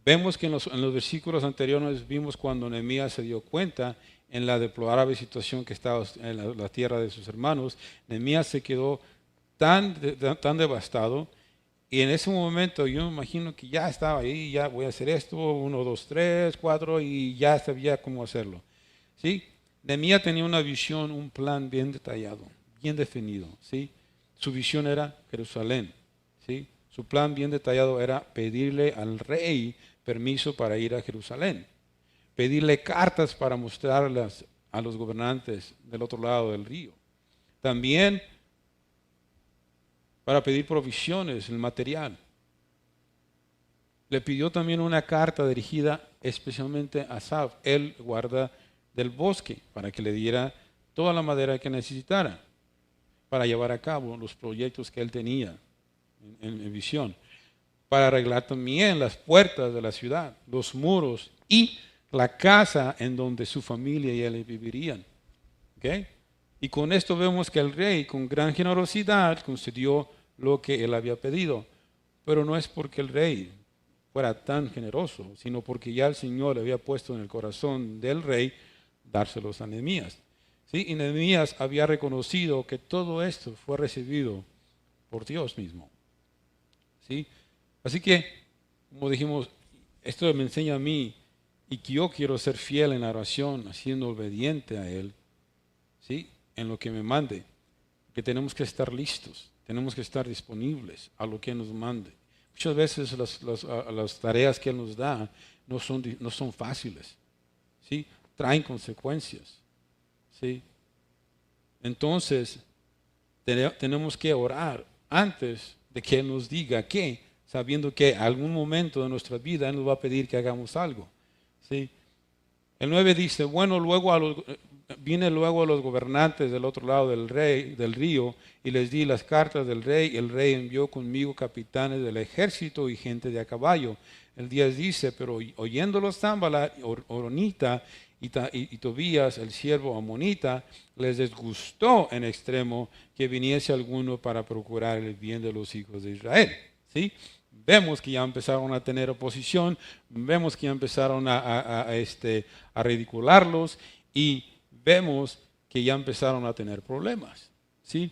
Vemos que en los versículos anteriores vimos cuando Nehemías se dio cuenta en la deplorable situación que estaba en la tierra de sus hermanos. Nehemías se quedó tan devastado. Y en ese momento yo me imagino que ya estaba ahí, ya voy a hacer esto, 1, 2, 3, 4, y ya sabía cómo hacerlo. ¿Sí? Nehemías tenía una visión, un plan bien detallado, bien definido. ¿Sí? Su visión era Jerusalén. ¿Sí? Su plan bien detallado era pedirle al rey permiso para ir a Jerusalén. Pedirle cartas para mostrarlas a los gobernantes del otro lado del río. También para pedir provisiones, el material. Le pidió también una carta dirigida especialmente a Asaf, el guarda del bosque, para que le diera toda la madera que necesitara para llevar a cabo los proyectos que él tenía en visión. Para arreglar también las puertas de la ciudad, los muros y la casa en donde su familia y él vivirían. ¿Okay? Y con esto vemos que el rey, con gran generosidad, concedió lo que él había pedido. Pero no es porque el rey fuera tan generoso, sino porque ya el Señor le había puesto en el corazón del rey dárselos a Nehemías. ¿Sí? Y Nehemías había reconocido que todo esto fue recibido por Dios mismo. ¿Sí? Así que, como dijimos, esto me enseña a mí y que yo quiero ser fiel en la oración, siendo obediente a Él, ¿sí?, en lo que me mande, que tenemos que estar listos, tenemos que estar disponibles a lo que nos mande. Muchas veces las tareas que Él nos da no son fáciles, ¿sí?, traen consecuencias, ¿sí? Entonces, tenemos que orar antes de que Él nos diga qué, sabiendo que en algún momento de nuestra vida Él nos va a pedir que hagamos algo, ¿sí? El 9 dice, bueno, vine luego a los gobernantes del otro lado del río, y les di las cartas del rey, y el rey envió conmigo capitanes del ejército y gente de a caballo. El 10 dice, pero oyéndolos Sanballat, Horonita y Tobías, el siervo amonita, les disgustó en extremo que viniese alguno para procurar el bien de los hijos de Israel. ¿Sí? Vemos que ya empezaron a tener oposición, vemos que ya empezaron a ridicularlos, y vemos que ya empezaron a tener problemas, ¿sí?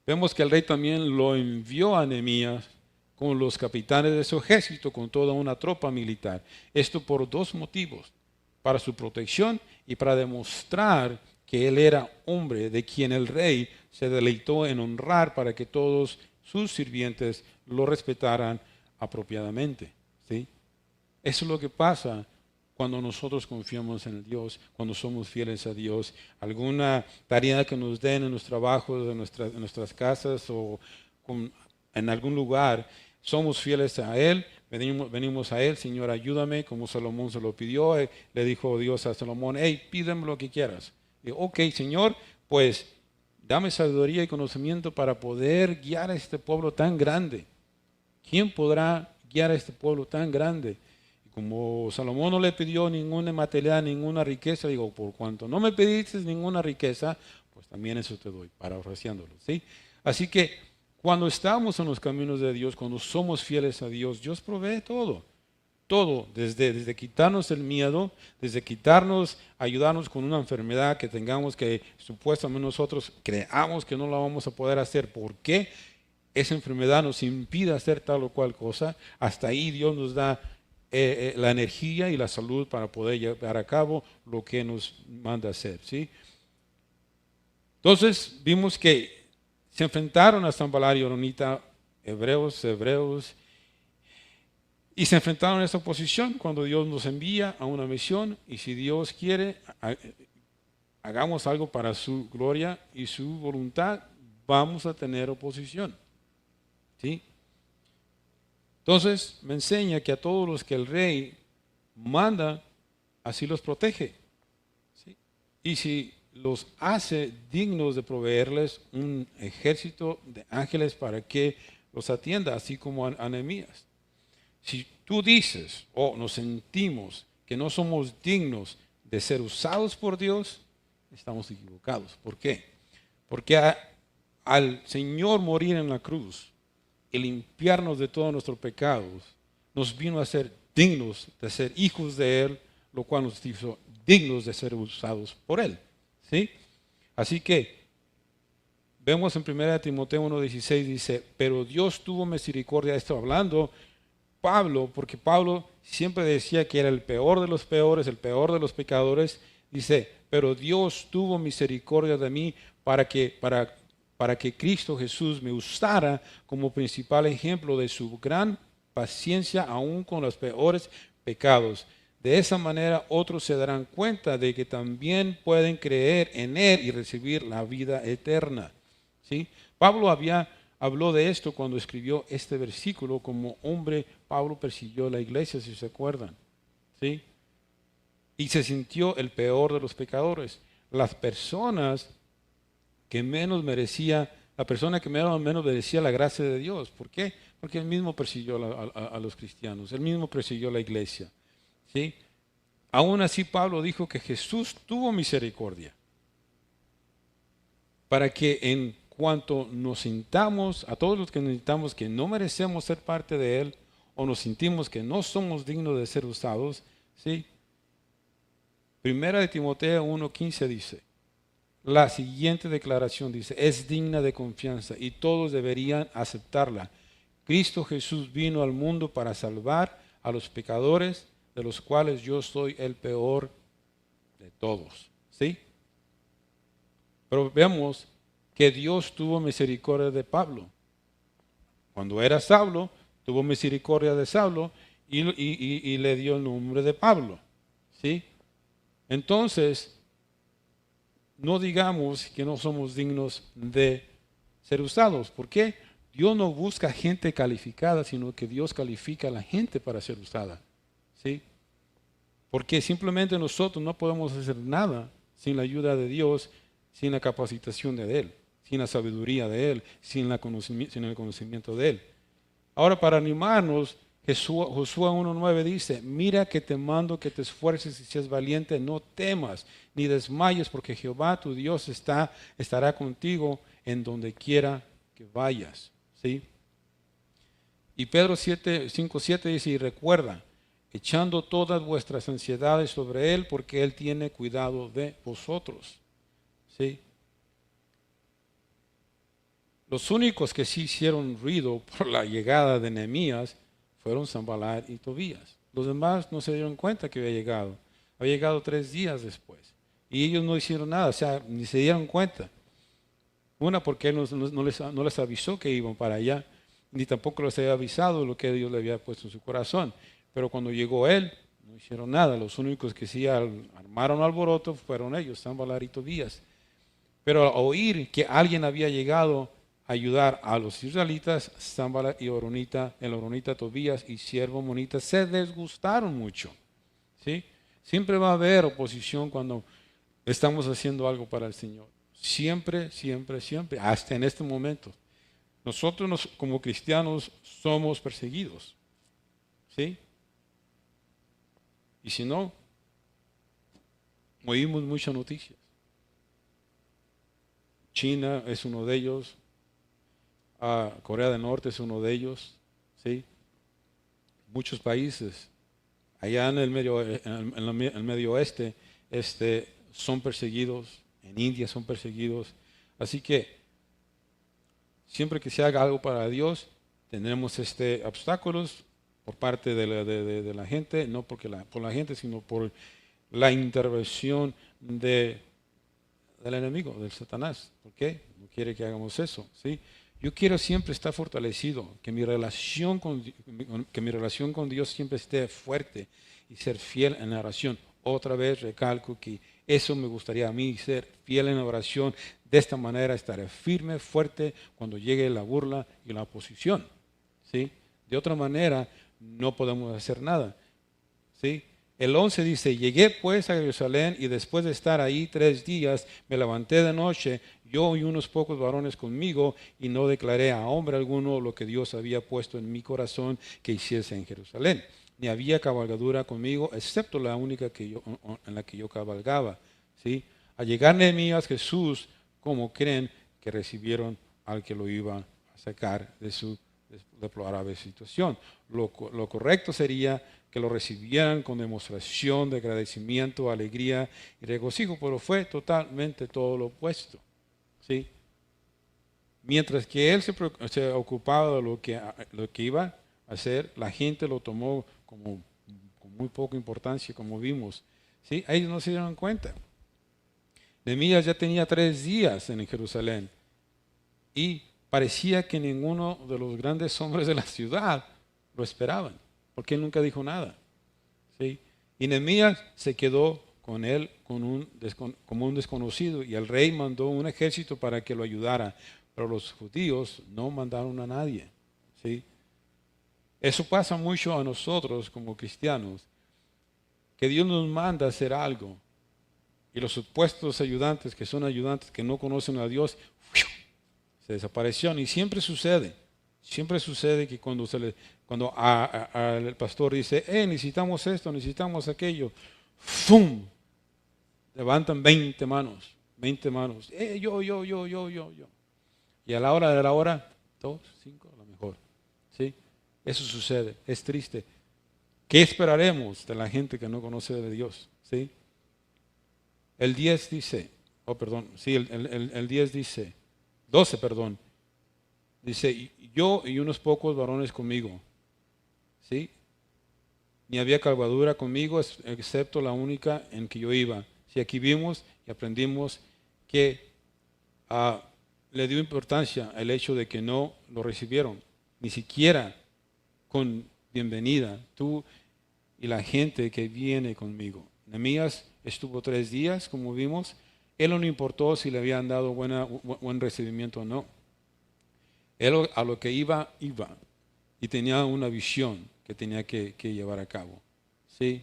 Vemos que el rey también lo envió a Nehemías con los capitanes de su ejército, con toda una tropa militar. Esto por dos motivos: para su protección y para demostrar que él era hombre de quien el rey se deleitó en honrar, para que todos sus sirvientes lo respetaran apropiadamente, ¿sí? Eso es lo que pasa cuando nosotros confiamos en Dios, cuando somos fieles a Dios. Alguna tarea que nos den en los trabajos, en nuestras casas o en algún lugar, somos fieles a Él, venimos a Él: Señor, ayúdame, como Salomón se lo pidió. Le dijo Dios a Salomón: hey, pídeme lo que quieras. Y ok, Señor, pues dame sabiduría y conocimiento para poder guiar a este pueblo tan grande. ¿Quién podrá guiar a este pueblo tan grande? Y como Salomón no le pidió ninguna materialidad, ninguna riqueza, digo, por cuanto no me pediste ninguna riqueza, pues también eso te doy, parafraseándolo, ¿sí? Así que cuando estamos en los caminos de Dios, cuando somos fieles a Dios, Dios provee todo. Todo, desde quitarnos el miedo, desde ayudarnos con una enfermedad que tengamos, que supuestamente nosotros creamos que no la vamos a poder hacer. ¿Por qué? Esa enfermedad nos impide hacer tal o cual cosa. Hasta ahí Dios nos da la energía y la salud para poder llevar a cabo lo que nos manda hacer, ¿sí? Entonces vimos que se enfrentaron a Sanballat y Horonita, hebreos, y se enfrentaron a esta oposición cuando Dios nos envía a una misión, y si Dios quiere, hagamos algo para su gloria y su voluntad, vamos a tener oposición, ¿sí? Entonces me enseña que a todos los que el rey manda, así los protege, ¿sí? Y si los hace dignos de proveerles un ejército de ángeles para que los atienda, así como a Nehemías. Si tú dices o nos sentimos que no somos dignos de ser usados por Dios, estamos equivocados. ¿Por qué? Porque al Señor morir en la cruz y limpiarnos de todos nuestros pecados, nos vino a ser dignos de ser hijos de Él, lo cual nos hizo dignos de ser usados por Él, ¿sí? Así que vemos en 1 Timoteo 1:16, dice: pero Dios tuvo misericordia. Esto hablando Pablo, porque Pablo siempre decía que era el peor de los peores, el peor de los pecadores. Dice: pero Dios tuvo misericordia de mí para que Cristo Jesús me usara como principal ejemplo de su gran paciencia aún con los peores pecados. De esa manera otros se darán cuenta de que también pueden creer en Él y recibir la vida eterna, ¿sí? Pablo habló de esto cuando escribió este versículo. Como hombre, Pablo persiguió la iglesia, si se acuerdan, ¿sí? Y se sintió el peor de los pecadores. La persona que menos merecía la gracia de Dios. ¿Por qué? Porque él mismo persiguió a los cristianos, él mismo persiguió la iglesia, ¿sí? Aún así, Pablo dijo que Jesús tuvo misericordia para que en cuanto nos sintamos, a todos los que nos sintamos que no merecemos ser parte de Él, o nos sentimos que no somos dignos de ser usados, ¿sí? Primera de Timoteo 1:15 dice, la siguiente declaración dice: es digna de confianza y todos deberían aceptarla. Cristo Jesús vino al mundo para salvar a los pecadores, de los cuales yo soy el peor de todos, ¿sí? Pero vemos que Dios tuvo misericordia de Pablo. Cuando era Saulo, tuvo misericordia de Saulo y le dio el nombre de Pablo, ¿sí? Entonces, no digamos que no somos dignos de ser usados. ¿Por qué? Dios no busca gente calificada, sino que Dios califica a la gente para ser usada, ¿sí? Porque simplemente nosotros no podemos hacer nada sin la ayuda de Dios, sin la capacitación de Él, sin la sabiduría de Él, sin el conocimiento de Él. Ahora, para animarnos, Josué 1:9 dice: mira que te mando que te esfuerces y seas valiente, no temas ni desmayes, porque Jehová tu Dios estará contigo en donde quiera que vayas, ¿sí? Y Pedro 5:7 dice: y recuerda, echando todas vuestras ansiedades sobre Él, porque Él tiene cuidado de vosotros. ¿Sí? Los únicos que sí hicieron ruido por la llegada de Nehemías fueron Sanballat y Tobías. Los demás no se dieron cuenta que había llegado. Había llegado 3 días después. Y ellos no hicieron nada, o sea, ni se dieron cuenta. Una, porque Él no les avisó que iban para allá, ni tampoco les había avisado lo que Dios le había puesto en su corazón. Pero cuando llegó Él, no hicieron nada. Los únicos que sí armaron alboroto fueron ellos, Sanballat y Tobías. Pero al oír que alguien había llegado a ayudar a los israelitas, Sanballat y el horonita Tobías y siervo monita se disgustaron mucho. ¿Sí? Siempre va a haber oposición cuando estamos haciendo algo para el Señor. Siempre, siempre, siempre, hasta en este momento. Nosotros como cristianos somos perseguidos. ¿Sí? Y si no, oímos muchas noticias. China es uno de ellos, Corea del Norte es uno de ellos, ¿sí? Muchos países allá en el Medio Oeste son perseguidos, en India son perseguidos. Así que siempre que se haga algo para Dios, tendremos obstáculos por parte de la gente, no por la gente, sino por la intervención del enemigo, del Satanás. ¿Por qué? No quiere que hagamos eso, ¿sí? Yo quiero siempre estar fortalecido, que mi relación con Dios siempre esté fuerte y ser fiel en la oración. Otra vez recalco que eso me gustaría a mí, ser fiel en la oración. De esta manera estaré firme, fuerte cuando llegue la burla y la oposición, ¿sí? De otra manera no podemos hacer nada, ¿sí? El 11 dice, llegué pues a Jerusalén y después de estar ahí 3 días, me levanté de noche, yo y unos pocos varones conmigo, y no declaré a hombre alguno lo que Dios había puesto en mi corazón que hiciese en Jerusalén. Ni había cabalgadura conmigo, excepto la única en la que yo cabalgaba. ¿Sí? Al llegar Nehemías, Jesús, como creen que recibieron al que lo iba a sacar de su deplorable situación. Lo correcto sería que lo recibieran con demostración de agradecimiento, alegría y regocijo, pero fue totalmente todo lo opuesto. ¿Sí? Mientras que él se ocupaba de lo que iba a hacer, la gente lo tomó con muy poca importancia, como vimos. ¿Sí? Ellos no se dieron cuenta. Nehemías ya tenía 3 días en Jerusalén y parecía que ninguno de los grandes hombres de la ciudad lo esperaban, porque él nunca dijo nada. ¿Sí? Y Nehemías se quedó con él como un desconocido, y el rey mandó un ejército para que lo ayudara, pero los judíos no mandaron a nadie. ¿Sí? Eso pasa mucho a nosotros como cristianos, que Dios nos manda a hacer algo, y los supuestos ayudantes, que son ayudantes que no conocen a Dios, se desaparecieron. Y siempre sucede que cuando el pastor dice, necesitamos esto, necesitamos aquello, ¡fum! Levantan 20 manos, yo. Y a la hora de la hora, 2, 5, a lo mejor. ¿Sí? Eso sucede, es triste. ¿Qué esperaremos de la gente que no conoce de Dios? ¿Sí? El 10 dice, el 10 dice, 12, perdón. Dice, yo y unos pocos varones conmigo. ¿Sí? Ni había cabalgadura conmigo, excepto la única en que yo iba. Si aquí vimos y aprendimos que le dio importancia el hecho de que no lo recibieron, ni siquiera con bienvenida, tú y la gente que viene conmigo. Nehemías estuvo 3 días, como vimos. Él no le importó si le habían dado buen recibimiento o no. Él a lo que iba, y tenía una visión que tenía que llevar a cabo. ¿Sí?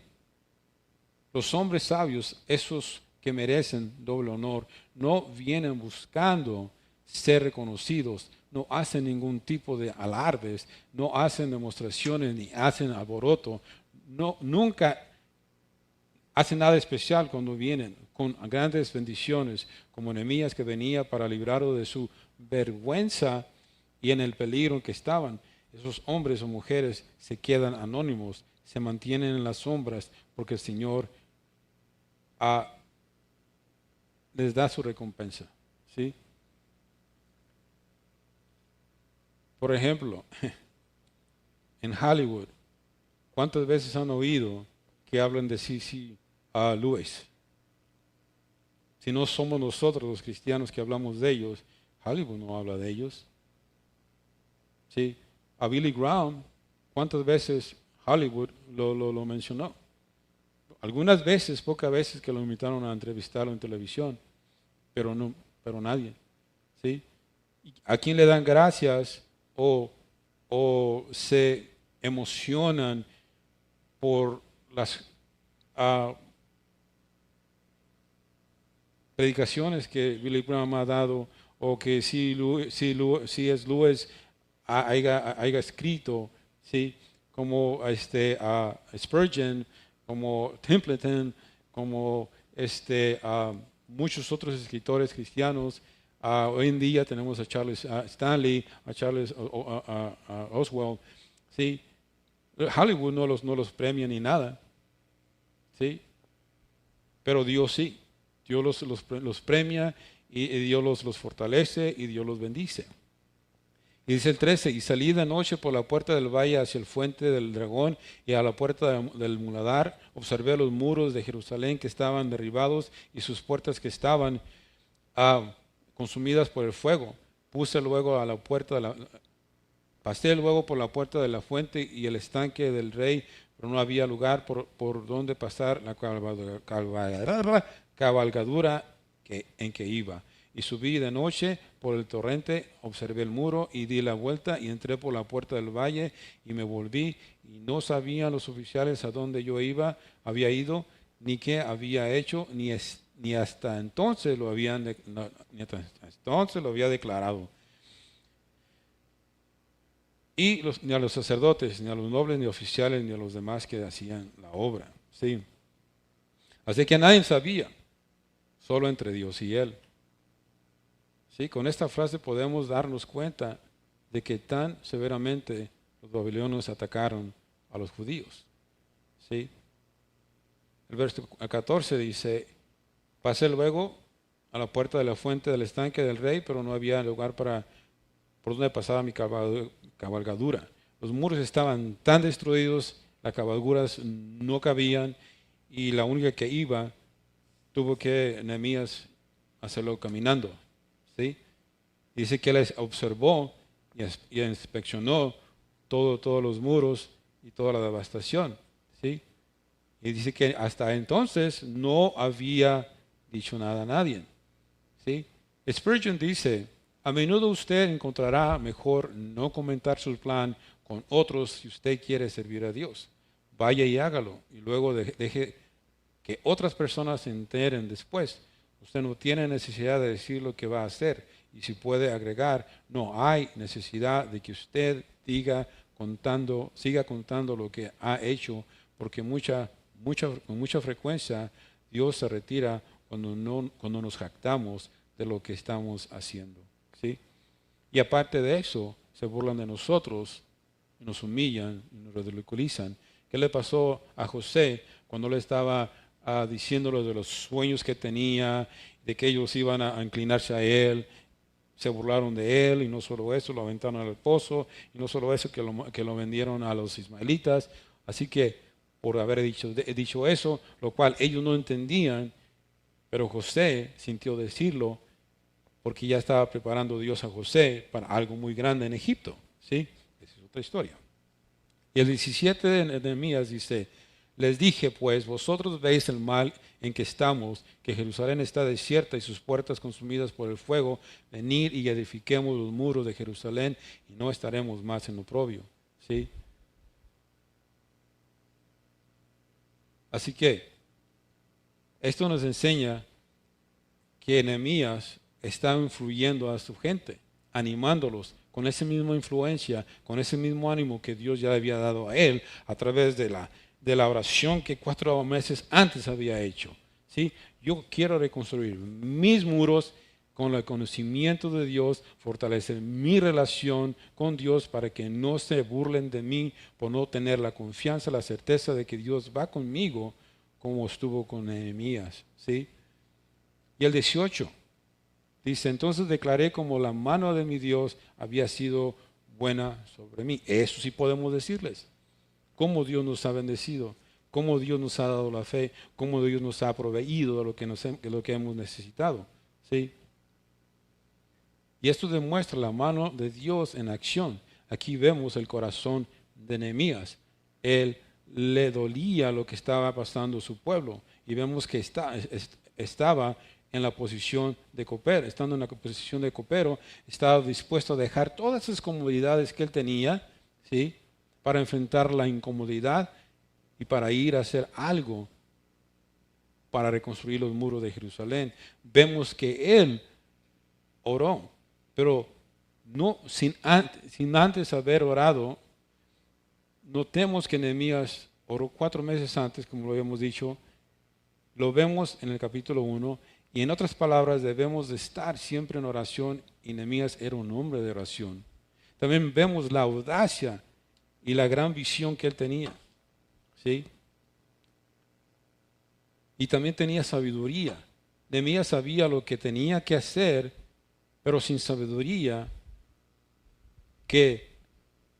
Los hombres sabios, esos que merecen doble honor, no vienen buscando ser reconocidos, no hacen ningún tipo de alardes, no hacen demostraciones ni hacen alboroto, nunca hacen nada especial cuando vienen con grandes bendiciones, como Nehemías, que venía para librarlo de su vergüenza y en el peligro en que estaban. Esos hombres o mujeres se quedan anónimos, se mantienen en las sombras porque el Señor les da su recompensa. ¿Sí? Por ejemplo, en Hollywood, ¿cuántas veces han oído que hablan de C.C. Lewis? Si no somos nosotros los cristianos que hablamos de ellos, Hollywood no habla de ellos. ¿Sí? A Billy Graham, ¿cuántas veces Hollywood lo mencionó? Algunas veces, pocas veces que lo invitaron a entrevistarlo en televisión, pero nadie. ¿Sí? ¿A quién le dan gracias o se emocionan por las predicaciones que Billy Graham ha dado, o que C.S. Lewis haya escrito, ¿sí? Como Spurgeon, como Templeton, como muchos otros escritores cristianos? Hoy en día tenemos a Charles Stanley, a Charles Oswald, ¿sí? Hollywood no los premia ni nada, ¿sí? Pero Dios sí. Dios los premia y Dios los fortalece y Dios los bendice. Y dice el 13, y salí de noche por la puerta del valle hacia el fuente del dragón y a la puerta del muladar, observé los muros de Jerusalén que estaban derribados y sus puertas que estaban consumidas por el fuego. Pasé luego por la puerta de la fuente y el estanque del rey, pero no había lugar por donde pasar la cabalgadura en que iba. Y subí de noche por el torrente, observé el muro y di la vuelta y entré por la puerta del valle y me volví, y no sabían los oficiales a dónde yo había ido, ni qué había hecho, ni hasta entonces lo había declarado. Y ni a los sacerdotes, ni a los nobles, ni oficiales, ni a los demás que hacían la obra. ¿Sí? Así que nadie sabía, solo entre Dios y él. ¿Sí? Con esta frase podemos darnos cuenta de que tan severamente los babilonios atacaron a los judíos. ¿Sí? El verso 14 dice, pasé luego a la puerta de la fuente del estanque del rey, pero no había lugar por donde pasaba mi cabalgadura. Los muros estaban tan destruidos, las cabalgaduras no cabían, y la única que iba tuvo que Nehemías hacerlo caminando. ¿Sí? Dice que él observó y inspeccionó todos los muros y toda la devastación. ¿Sí? Y dice que hasta entonces no había dicho nada a nadie. ¿Sí? Spurgeon dice, a menudo usted encontrará mejor no comentar su plan con otros si usted quiere servir a Dios. Vaya y hágalo, y luego deje que otras personas se enteren después. Usted no tiene necesidad de decir lo que va a hacer, y si puede agregar, no hay necesidad de que usted siga contando lo que ha hecho, porque con mucha frecuencia Dios se retira cuando nos jactamos de lo que estamos haciendo. ¿Sí? Y aparte de eso, se burlan de nosotros, nos humillan, nos ridiculizan. ¿Qué le pasó a José cuando le estaba diciéndole de los sueños que tenía, de que ellos iban a inclinarse a él? Se burlaron de él, y no solo eso, lo aventaron al pozo, y no solo eso, que lo vendieron a los ismaelitas. Así que por haber dicho eso, lo cual ellos no entendían, pero José sintió decirlo, porque ya estaba preparando Dios a José para algo muy grande en Egipto. ¿Sí? Esa es otra historia. Y el 17 de Nehemías dice, les dije pues, vosotros veis el mal en que estamos, que Jerusalén está desierta y sus puertas consumidas por el fuego. Venid y edifiquemos los muros de Jerusalén y no estaremos más en oprobio. ¿Sí? Así que esto nos enseña que Nehemías está influyendo a su gente, animándolos con esa misma influencia, con ese mismo ánimo que Dios ya había dado a él a través de la oración que 4 meses antes había hecho. ¿Sí? Yo quiero reconstruir mis muros, con el conocimiento de Dios, fortalecer mi relación con Dios para que no se burlen de mí por no tener la confianza, la certeza de que Dios va conmigo como estuvo con Nehemías. ¿Sí? Y el 18 dice, entonces declaré como la mano de mi Dios había sido buena sobre mí. Eso sí podemos decirles. Cómo Dios nos ha bendecido, cómo Dios nos ha dado la fe, cómo Dios nos ha proveído de lo que hemos necesitado. ¿Sí? Y esto demuestra la mano de Dios en acción. Aquí vemos el corazón de Nehemías. Él le dolía lo que estaba pasando a su pueblo. Y vemos que estaba en la posición de copero. Estando en la posición de copero, estaba dispuesto a dejar todas esas comodidades que él tenía, ¿sí?, para enfrentar la incomodidad y para ir a hacer algo para reconstruir los muros de Jerusalén. Vemos que él oró, pero no sin antes haber orado. Notemos que Nehemías oró 4 meses antes, como lo habíamos dicho. Lo vemos en el capítulo 1. Y en otras palabras, debemos de estar siempre en oración. Y Nehemías era un hombre de oración. También vemos la audacia y la gran visión que él tenía. ¿Sí? Y también tenía sabiduría. Nehemías sabía lo que tenía que hacer, pero sin sabiduría,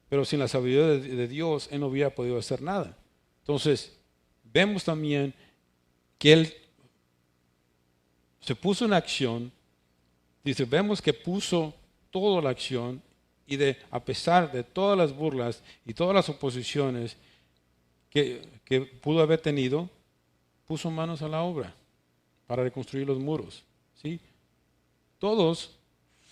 pero sin la sabiduría de Dios, él no hubiera podido hacer nada. Entonces, vemos también que él se puso en acción. Dice, vemos que puso toda la acción y a pesar de todas las burlas y todas las oposiciones que pudo haber tenido, puso manos a la obra para reconstruir los muros. ¿Sí? Todos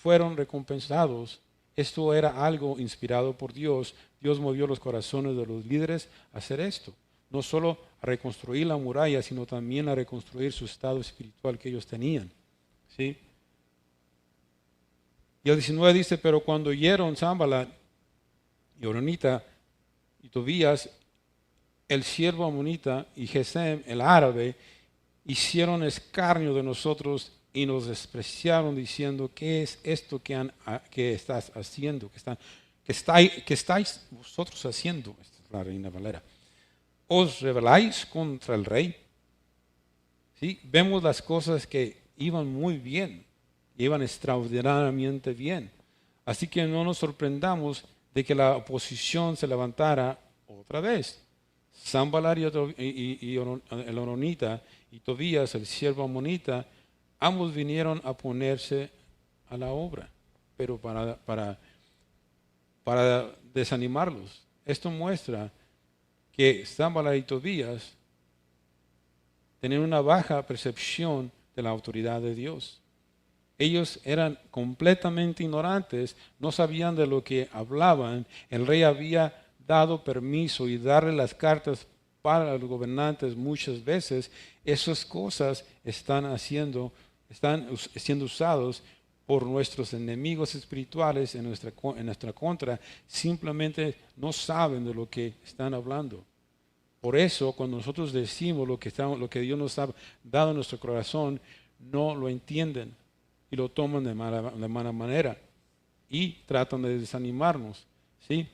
fueron recompensados. Esto era algo inspirado por Dios. Dios movió los corazones de los líderes a hacer esto. No solo a reconstruir la muralla, sino también a reconstruir su estado espiritual que ellos tenían. ¿Sí? Y el 19 dice, pero cuando oyeron Sanballat y Horonita y Tobías, el siervo amonita, y Gesem, el árabe, hicieron escarnio de nosotros y nos despreciaron diciendo, ¿qué es esto que estás haciendo? ¿Qué estáis vosotros haciendo? Esta es la Reina Valera. ¿Os rebeláis contra el rey? ¿Sí? Vemos las cosas que iban muy bien, iban extraordinariamente bien. Así que no nos sorprendamos de que la oposición se levantara otra vez. Sanballat y el horonita y Tobías, el siervo amonita, ambos vinieron a ponerse a la obra, pero para desanimarlos. Esto muestra que Sanballat y Tobías tenían una baja percepción de la autoridad de Dios. Ellos eran completamente ignorantes, no sabían de lo que hablaban. El rey había dado permiso y darle las cartas para los gobernantes muchas veces. Esas cosas están siendo usados por nuestros enemigos espirituales en nuestra contra. Simplemente no saben de lo que están hablando. Por eso, cuando nosotros decimos lo que Dios nos ha dado en nuestro corazón, no lo entienden y lo toman de mala manera y tratan de desanimarnos. ¿Sí?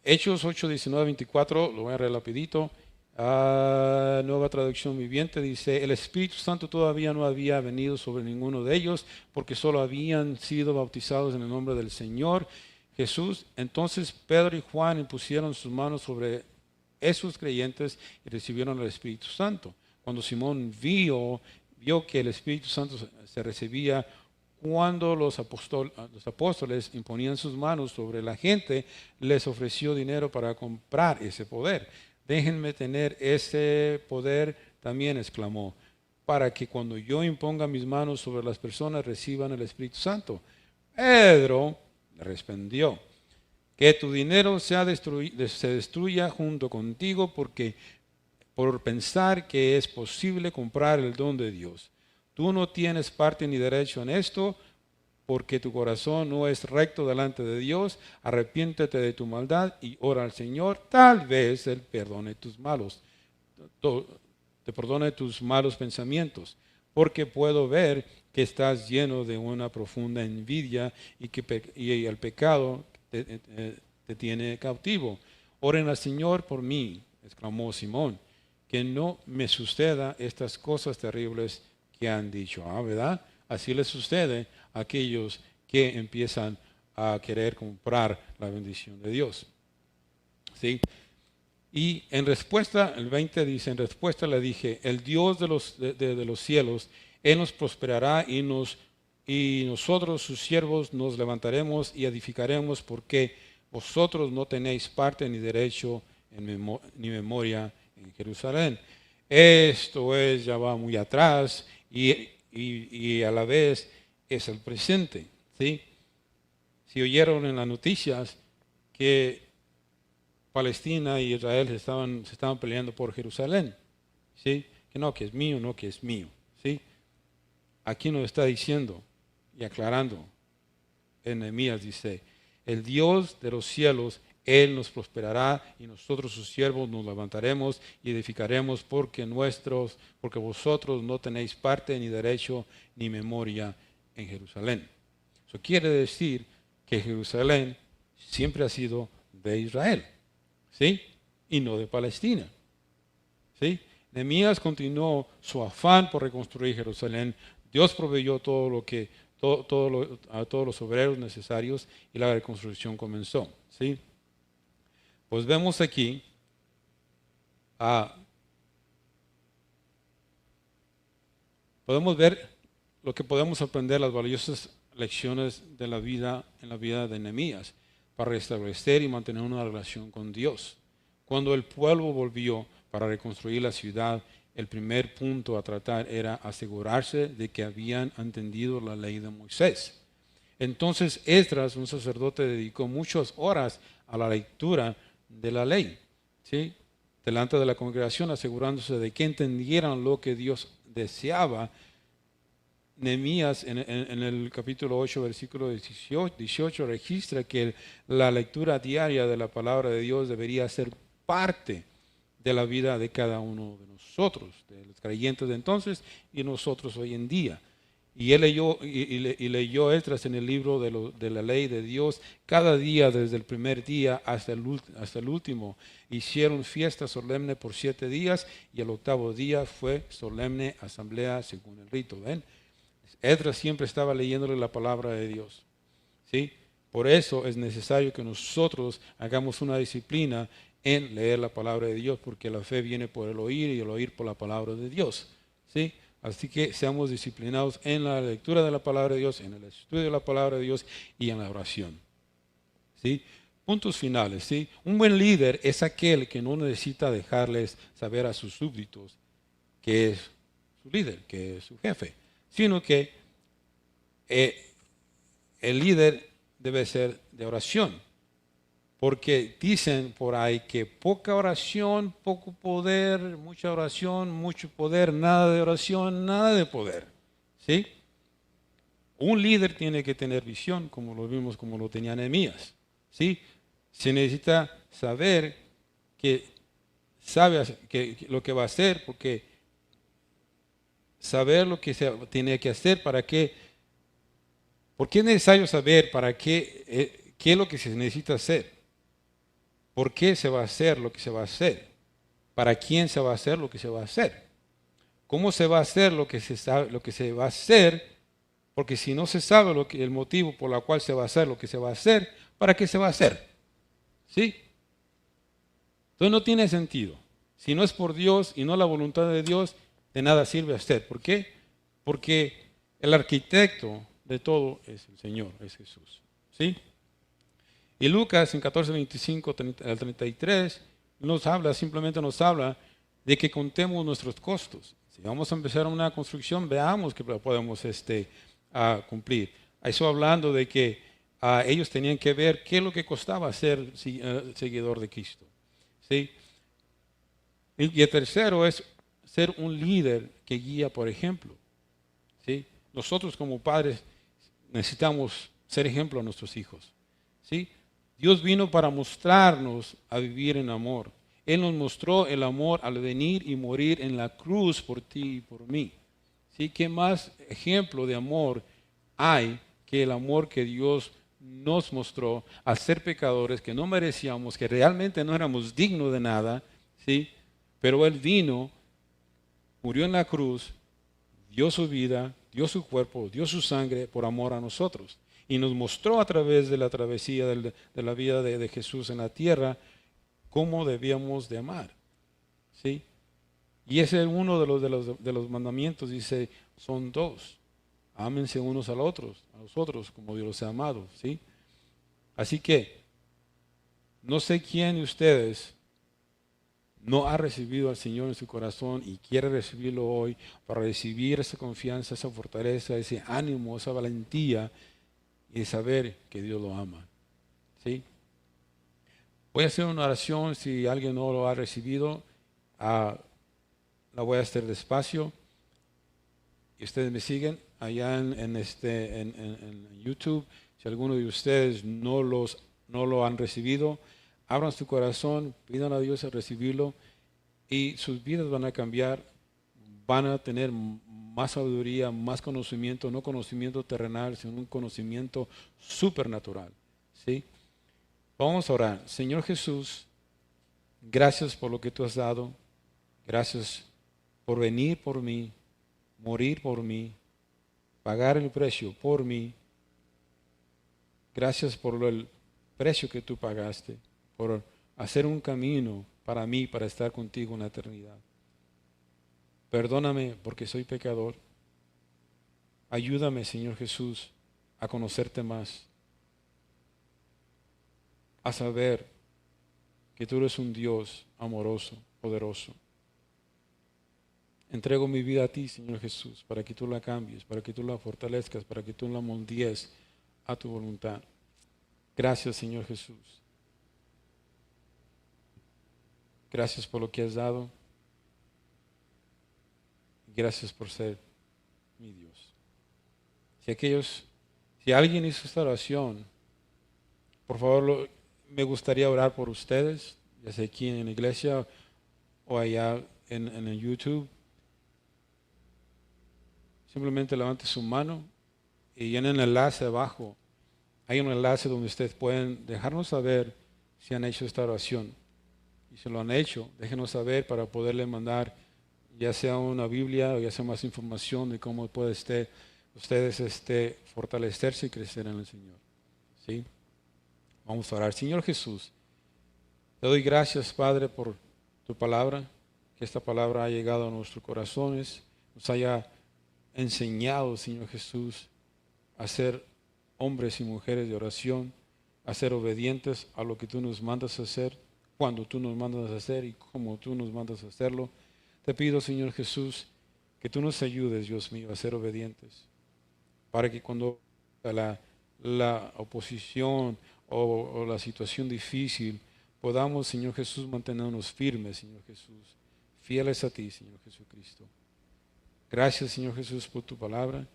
Hechos 8, 19, 24, lo voy a leer rapidito. Nueva traducción viviente dice, el Espíritu Santo todavía no había venido sobre ninguno de ellos porque solo habían sido bautizados en el nombre del Señor Jesús. Entonces Pedro y Juan impusieron sus manos sobre esos creyentes y recibieron el Espíritu Santo. Cuando Simón vio que el Espíritu Santo se recibía cuando los apóstoles imponían sus manos sobre la gente, les ofreció dinero para comprar ese poder. Déjenme tener ese poder también, exclamó, para que cuando yo imponga mis manos sobre las personas reciban el Espíritu Santo. Pedro le respondió, que tu dinero se destruya junto contigo por pensar que es posible comprar el don de Dios. Tú no tienes parte ni derecho en esto, porque tu corazón no es recto delante de Dios. Arrepiéntete de tu maldad y ora al Señor. Tal vez Él te perdone tus malos pensamientos. porque puedo ver que estás lleno de una profunda envidia y el pecado te tiene cautivo. Oren al Señor por mí, exclamó Simón, que no me suceda estas cosas terribles que han dicho. ¿Verdad? Así les sucede a aquellos que empiezan a querer comprar la bendición de Dios. ¿Sí? Y en respuesta, el 20 dice, en respuesta le dije, el Dios de los cielos, Él nos prosperará y nosotros, sus siervos, nos levantaremos y edificaremos, porque vosotros no tenéis parte ni derecho ni memoria en Jerusalén. Esto ya va muy atrás y a la vez es el presente. ¿Sí? Si oyeron en las noticias que Palestina y Israel se estaban peleando por Jerusalén, ¿sí? Que es mío, no que es mío, ¿sí? Aquí nos está diciendo y aclarando, en Nehemías dice, el Dios de los cielos, Él nos prosperará y nosotros sus siervos nos levantaremos y edificaremos, porque vosotros no tenéis parte ni derecho ni memoria en Jerusalén. Eso quiere decir que Jerusalén siempre ha sido de Israel, ¿sí? Y no de Palestina, ¿sí? Nehemías continuó su afán por reconstruir Jerusalén. Dios proveyó a todos los obreros necesarios y la reconstrucción comenzó, ¿sí? Pues vemos aquí podemos ver lo que podemos aprender, las valiosas lecciones de la vida en la vida de Nehemías para restablecer y mantener una relación con Dios. Cuando el pueblo volvió para reconstruir la ciudad, el primer punto a tratar era asegurarse de que habían entendido la ley de Moisés. Entonces Esdras, un sacerdote, dedicó muchas horas a la lectura de la ley, ¿sí? Delante de la congregación, asegurándose de que entendieran lo que Dios deseaba. Nehemías en el capítulo 8, versículo 18 registra que la lectura diaria de la palabra de Dios debería ser parte de la vida de cada uno de nosotros, de los creyentes de entonces y nosotros hoy en día. Y él leyó Esdras en el libro de la ley de Dios cada día, desde el primer día hasta el último. Hicieron fiesta solemne por 7 días y el 8º día fue solemne asamblea según el rito. ¿Ven? Esdras siempre estaba leyéndole la palabra de Dios, ¿sí? Por eso es necesario que nosotros hagamos una disciplina en leer la palabra de Dios, porque la fe viene por el oír y el oír por la palabra de Dios, ¿sí? Así que seamos disciplinados en la lectura de la palabra de Dios, en el estudio de la palabra de Dios y en la oración, ¿sí? Puntos finales, ¿sí? Un buen líder es aquel que no necesita dejarles saber a sus súbditos que es su líder, que es su jefe, sino que el líder debe ser de oración. Porque dicen por ahí que poca oración, poco poder, mucha oración, mucho poder, nada de oración, nada de poder, ¿sí? Un líder tiene que tener visión, como lo vimos, como lo tenía Nehemías, ¿sí? Se necesita saber lo que va a hacer, porque saber lo que se tiene que hacer, para qué, porque es necesario saber para qué es lo que se necesita hacer. ¿Por qué se va a hacer lo que se va a hacer? ¿Para quién se va a hacer lo que se va a hacer? ¿Cómo se va a hacer lo que se va a hacer? Porque si no se sabe el motivo por el cual se va a hacer lo que se va a hacer, ¿para qué se va a hacer? ¿Sí? Entonces no tiene sentido. Si no es por Dios y no la voluntad de Dios, de nada sirve hacer. ¿Por qué? Porque el arquitecto de todo es el Señor, es Jesús. ¿Sí? Y Lucas en 14:25 al 33 simplemente nos habla de que contemos nuestros costos. Si vamos a empezar una construcción, veamos que podemos cumplir. Eso hablando de que ellos tenían que ver qué es lo que costaba ser seguidor de Cristo, ¿sí? Y el tercero es ser un líder que guía por ejemplo, ¿sí? Nosotros como padres necesitamos ser ejemplo a nuestros hijos, ¿sí? Dios vino para mostrarnos a vivir en amor. Él nos mostró el amor al venir y morir en la cruz por ti y por mí, ¿Sí? ¿Qué más ejemplo de amor hay que el amor que Dios nos mostró al ser pecadores, que no merecíamos, que realmente no éramos dignos de nada, ¿sí? Pero Él vino, murió en la cruz, dio su vida, dio su cuerpo, dio su sangre por amor a nosotros. Y nos mostró a través de la travesía de la vida de Jesús en la tierra cómo debíamos de amar. ¿Sí? Y ese es uno de los mandamientos, dice, son dos. Ámense unos a los otros como Dios los ha amado. ¿Sí? Así que, no sé quién de ustedes no ha recibido al Señor en su corazón y quiere recibirlo hoy para recibir esa confianza, esa fortaleza, ese ánimo, esa valentía y saber que Dios lo ama. ¿Sí? Voy a hacer una oración si alguien no lo ha recibido. La voy a hacer despacio. Y ustedes me siguen allá en YouTube. Si alguno de ustedes no lo han recibido, abran su corazón, pidan a Dios a recibirlo y sus vidas van a cambiar, van a tener más sabiduría, más conocimiento, no conocimiento terrenal, sino un conocimiento supernatural. ¿Sí? Vamos a orar. Señor Jesús, gracias por lo que tú has dado. Gracias por venir por mí, morir por mí, pagar el precio por mí. Gracias por el precio que tú pagaste, por hacer un camino para mí, para estar contigo en la eternidad. Perdóname porque soy pecador. Ayúdame, Señor Jesús, a conocerte más, a saber que tú eres un Dios amoroso, poderoso. Entrego mi vida a ti, Señor Jesús, para que tú la cambies, para que tú la fortalezcas, para que tú la moldees a tu voluntad. Gracias, Señor Jesús. Gracias por lo que has dado. Gracias por ser mi Dios. Si alguien hizo esta oración, por favor, me gustaría orar por ustedes, ya sea aquí en la iglesia o allá en el YouTube. Simplemente levante su mano y en el enlace abajo hay un enlace donde ustedes pueden dejarnos saber si han hecho esta oración. Y si lo han hecho, déjenos saber para poderle mandar ya sea una Biblia o ya sea más información de cómo puede ustedes fortalecerse y crecer en el Señor. ¿Sí? Vamos a orar. Señor Jesús, te doy gracias, Padre, por tu palabra, que esta palabra ha llegado a nuestros corazones, nos haya enseñado, Señor Jesús, a ser hombres y mujeres de oración, a ser obedientes a lo que tú nos mandas a hacer, cuando tú nos mandas a hacer y como tú nos mandas a hacerlo. Te pido, Señor Jesús, que tú nos ayudes, Dios mío, a ser obedientes, para que cuando la oposición o la situación difícil, podamos, Señor Jesús, mantenernos firmes, Señor Jesús, fieles a ti, Señor Jesucristo. Gracias, Señor Jesús, por tu palabra.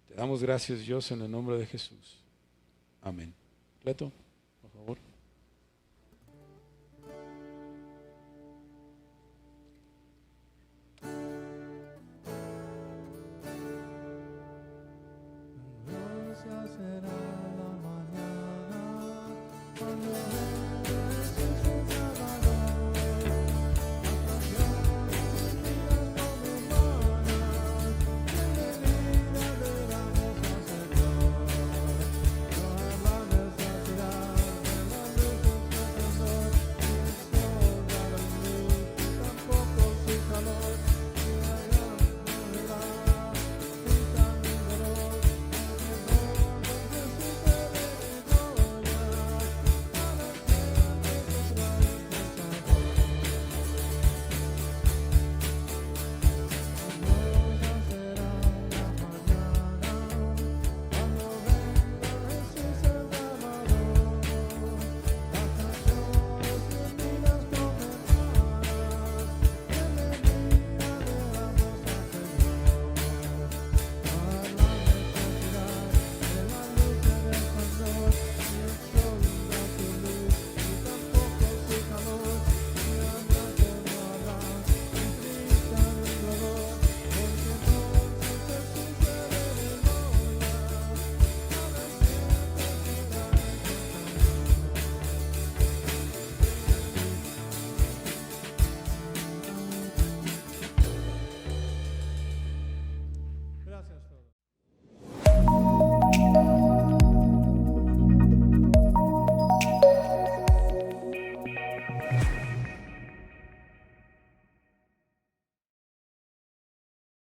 Te damos gracias, Dios, en el nombre de Jesús. Amén. Leto, por favor. Rosa será